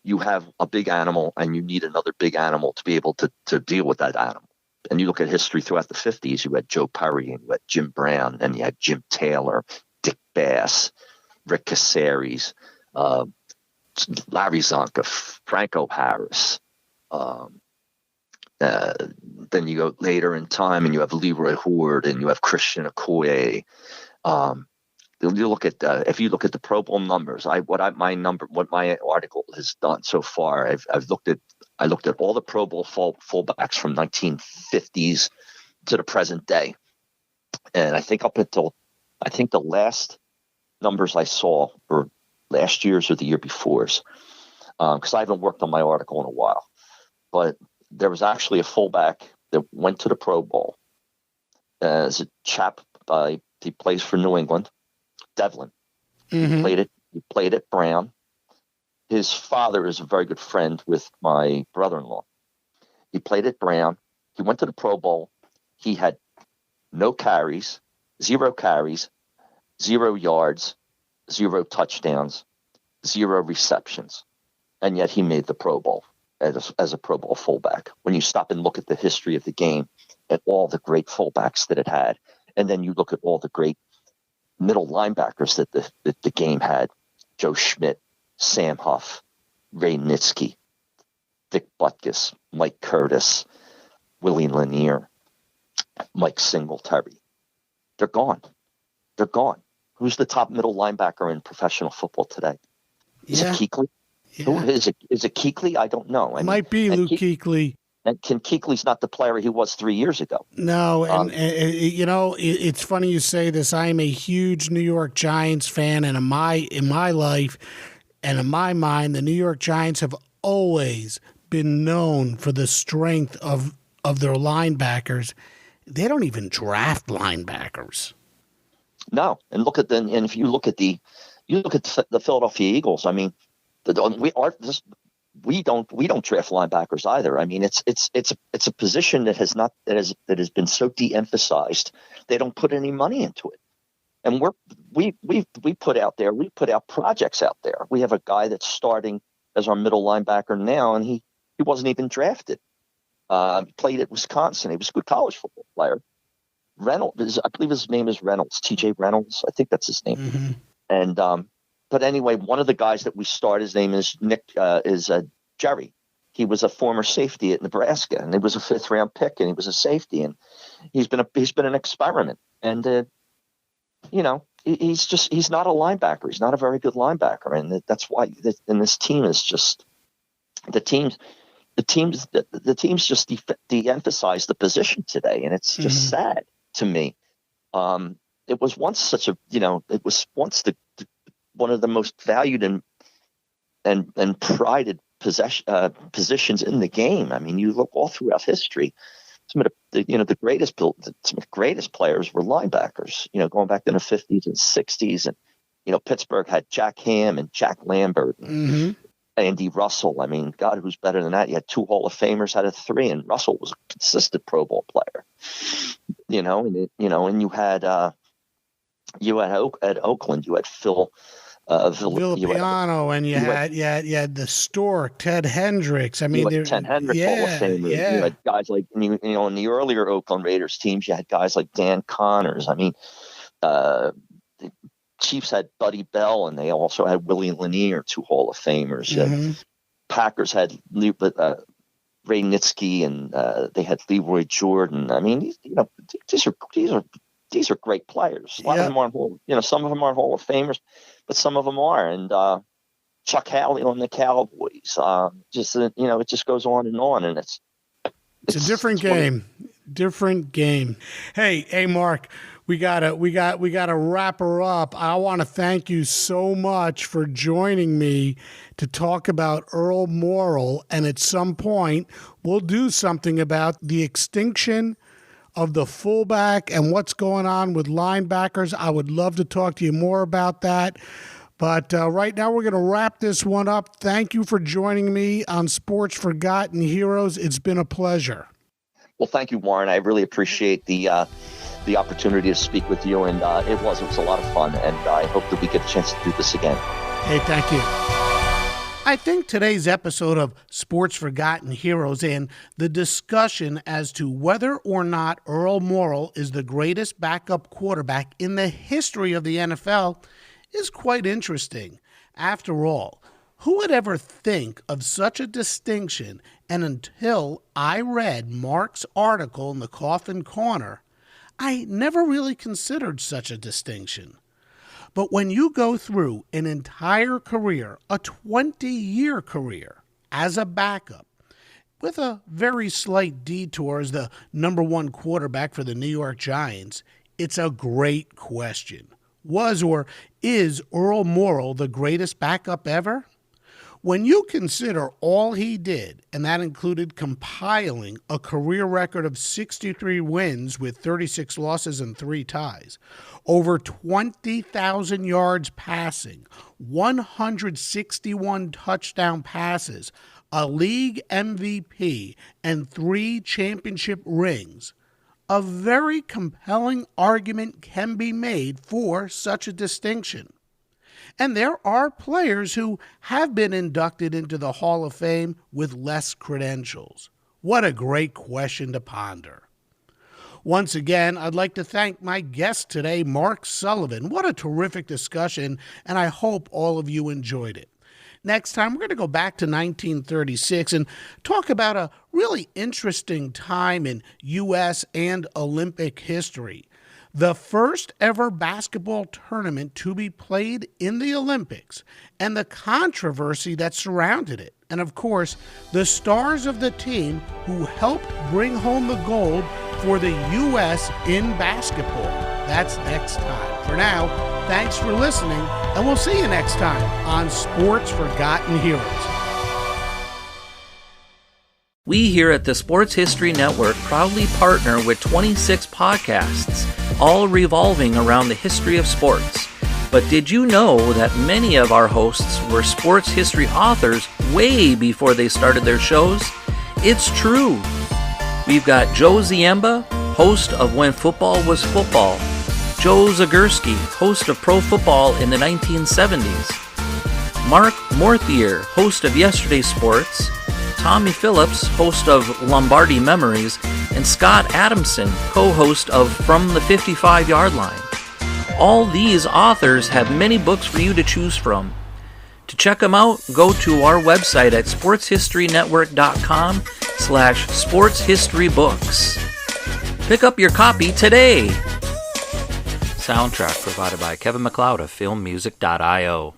You have a big animal and you need another big animal to be able to deal with that animal. And you look at history throughout the 50s, you had Joe Perry and you had Jim Brown and you had Jim Taylor, Dick Bass, Rick Casares, Larry Zonka, Franco Harris. Then you go later in time and you have Leroy Horde and you have Christian Okoye. You look at if you look at the Pro Bowl numbers, what my article has done so far, I looked at all the Pro Bowl fullbacks from 1950s to the present day, and I think the last numbers I saw were last year's or the year before's, because I haven't worked on my article in a while, but there was actually a fullback that went to the Pro Bowl as a chap. He plays for New England. Devlin. He played at Brown. His father is a very good friend with my brother-in-law. He played at Brown. He went to the Pro Bowl. He had no carries, 0 carries, 0 yards, 0 touchdowns, 0 receptions. And yet he made the Pro Bowl as a Pro Bowl fullback. When you stop and look at the history of the game, at all the great fullbacks that it had, and then you look at all the great middle linebackers that the game had: Joe Schmidt, Sam Huff, Ray Nitschke, Vic Butkus, Mike Curtis, Willie Lanier, Mike Singletary. They're gone. They're gone. Who's the top middle linebacker in professional football today? Is it Kuechly? Yeah. Who is it? Is it Kuechly? I don't know. Might be Luke Kuechly. And Kuechly's not the player he was 3 years ago. No, and you know, it's funny you say this. I am a huge New York Giants fan, and in my life and in my mind, the New York Giants have always been known for the strength of their linebackers. They don't even draft linebackers. No, and if you look at the Philadelphia Eagles. I mean, we don't draft linebackers either. I mean, it's a position that has been so de-emphasized. They don't put any money into it, and we put out projects out there. We have a guy that's starting as our middle linebacker now, and he wasn't even drafted. Played at Wisconsin. He was a good college football player. Reynolds, I believe his name is Reynolds, T.J. Reynolds. I think that's his name. Mm-hmm. And but anyway, one of the guys that we start, his name is Jerry. He was a former safety at Nebraska, and he was a 5th round pick, and he was a safety, and he's been an experiment. And he's not a linebacker. He's not a very good linebacker, and that's why. And this team is just the teams just de-emphasize the position today, and it's just sad to me. It was once one of the most valued and prided positions in the game. I mean, you look all throughout history. Some of the greatest players were linebackers. You know, going back in the 50s and 60s, and Pittsburgh had Jack Ham and Jack Lambert. And Andy Russell. I mean, God, who's better than that? You had 2 Hall of Famers out of 3, and Russell was a consistent Pro Bowl player. And you had at Oakland, you had Phil Villapiano, and you had the Stork, Ted Hendricks. I mean, Ted Hendricks, Hall of Famer. Yeah. You had guys like in the earlier Oakland Raiders teams, you had guys like Dan Connors. I mean, the Chiefs had Buddy Bell, and they also had Willie Lanier, 2 Hall of Famers. Packers had Ray Nitschke, and they had Leroy Jordan. I mean, these are great players. A lot of them aren't, some of them aren't Hall of Famers, but some of them are. And Chuck Howley on the Cowboys. It just goes on, and it's a different game. Different game. Hey, Mark, we gotta wrap her up. I want to thank you so much for joining me to talk about Earl Morrall, and at some point we'll do something about the extinction of the fullback and what's going on with linebackers. I would love to talk to you more about that. But right now we're going to wrap this one up. Thank you for joining me on Sports Forgotten Heroes. It's been a pleasure. Well, thank you, Warren. I really appreciate the opportunity to speak with you, and it was a lot of fun, and I hope that we get a chance to do this again. Hey, thank you. I think today's episode of Sports Forgotten Heroes and the discussion as to whether or not Earl Morrall is the greatest backup quarterback in the history of the NFL is quite interesting. After all, who would ever think of such a distinction? And until I read Mark's article in the Coffin Corner, I never really considered such a distinction. But when you go through an entire career, a 20-year career, as a backup, with a very slight detour as the number one quarterback for the New York Giants, it's a great question. Was or is Earl Morrall the greatest backup ever? When you consider all he did, and that included compiling a career record of 63 wins with 36 losses and 3 ties, over 20,000 yards passing, 161 touchdown passes, a league MVP, and 3 championship rings, a very compelling argument can be made for such a distinction. And there are players who have been inducted into the Hall of Fame with less credentials. What a great question to ponder. Once again, I'd like to thank my guest today, Mark Sullivan. What a terrific discussion, and I hope all of you enjoyed it. Next time, we're going to go back to 1936 and talk about a really interesting time in U.S. and Olympic history. The first ever basketball tournament to be played in the Olympics and the controversy that surrounded it. And of course, the stars of the team who helped bring home the gold for the U.S. in basketball. That's next time. For now, thanks for listening, and we'll see you next time on Sports Forgotten Heroes. We here at the Sports History Network proudly partner with 26 podcasts, all revolving around the history of sports. But did you know that many of our hosts were sports history authors way before they started their shows? It's true. We've got Joe Ziemba, host of When Football Was Football, Joe Zagurski, host of Pro Football in the 1970s, Mark Morthier, host of Yesterday Sports, Tommy Phillips, host of Lombardi Memories, and Scott Adamson, co-host of From the 55-Yard Line. All these authors have many books for you to choose from. To check them out, go to our website at sportshistorynetwork.com/sportshistorybooks. Pick up your copy today. Soundtrack provided by Kevin MacLeod of filmmusic.io.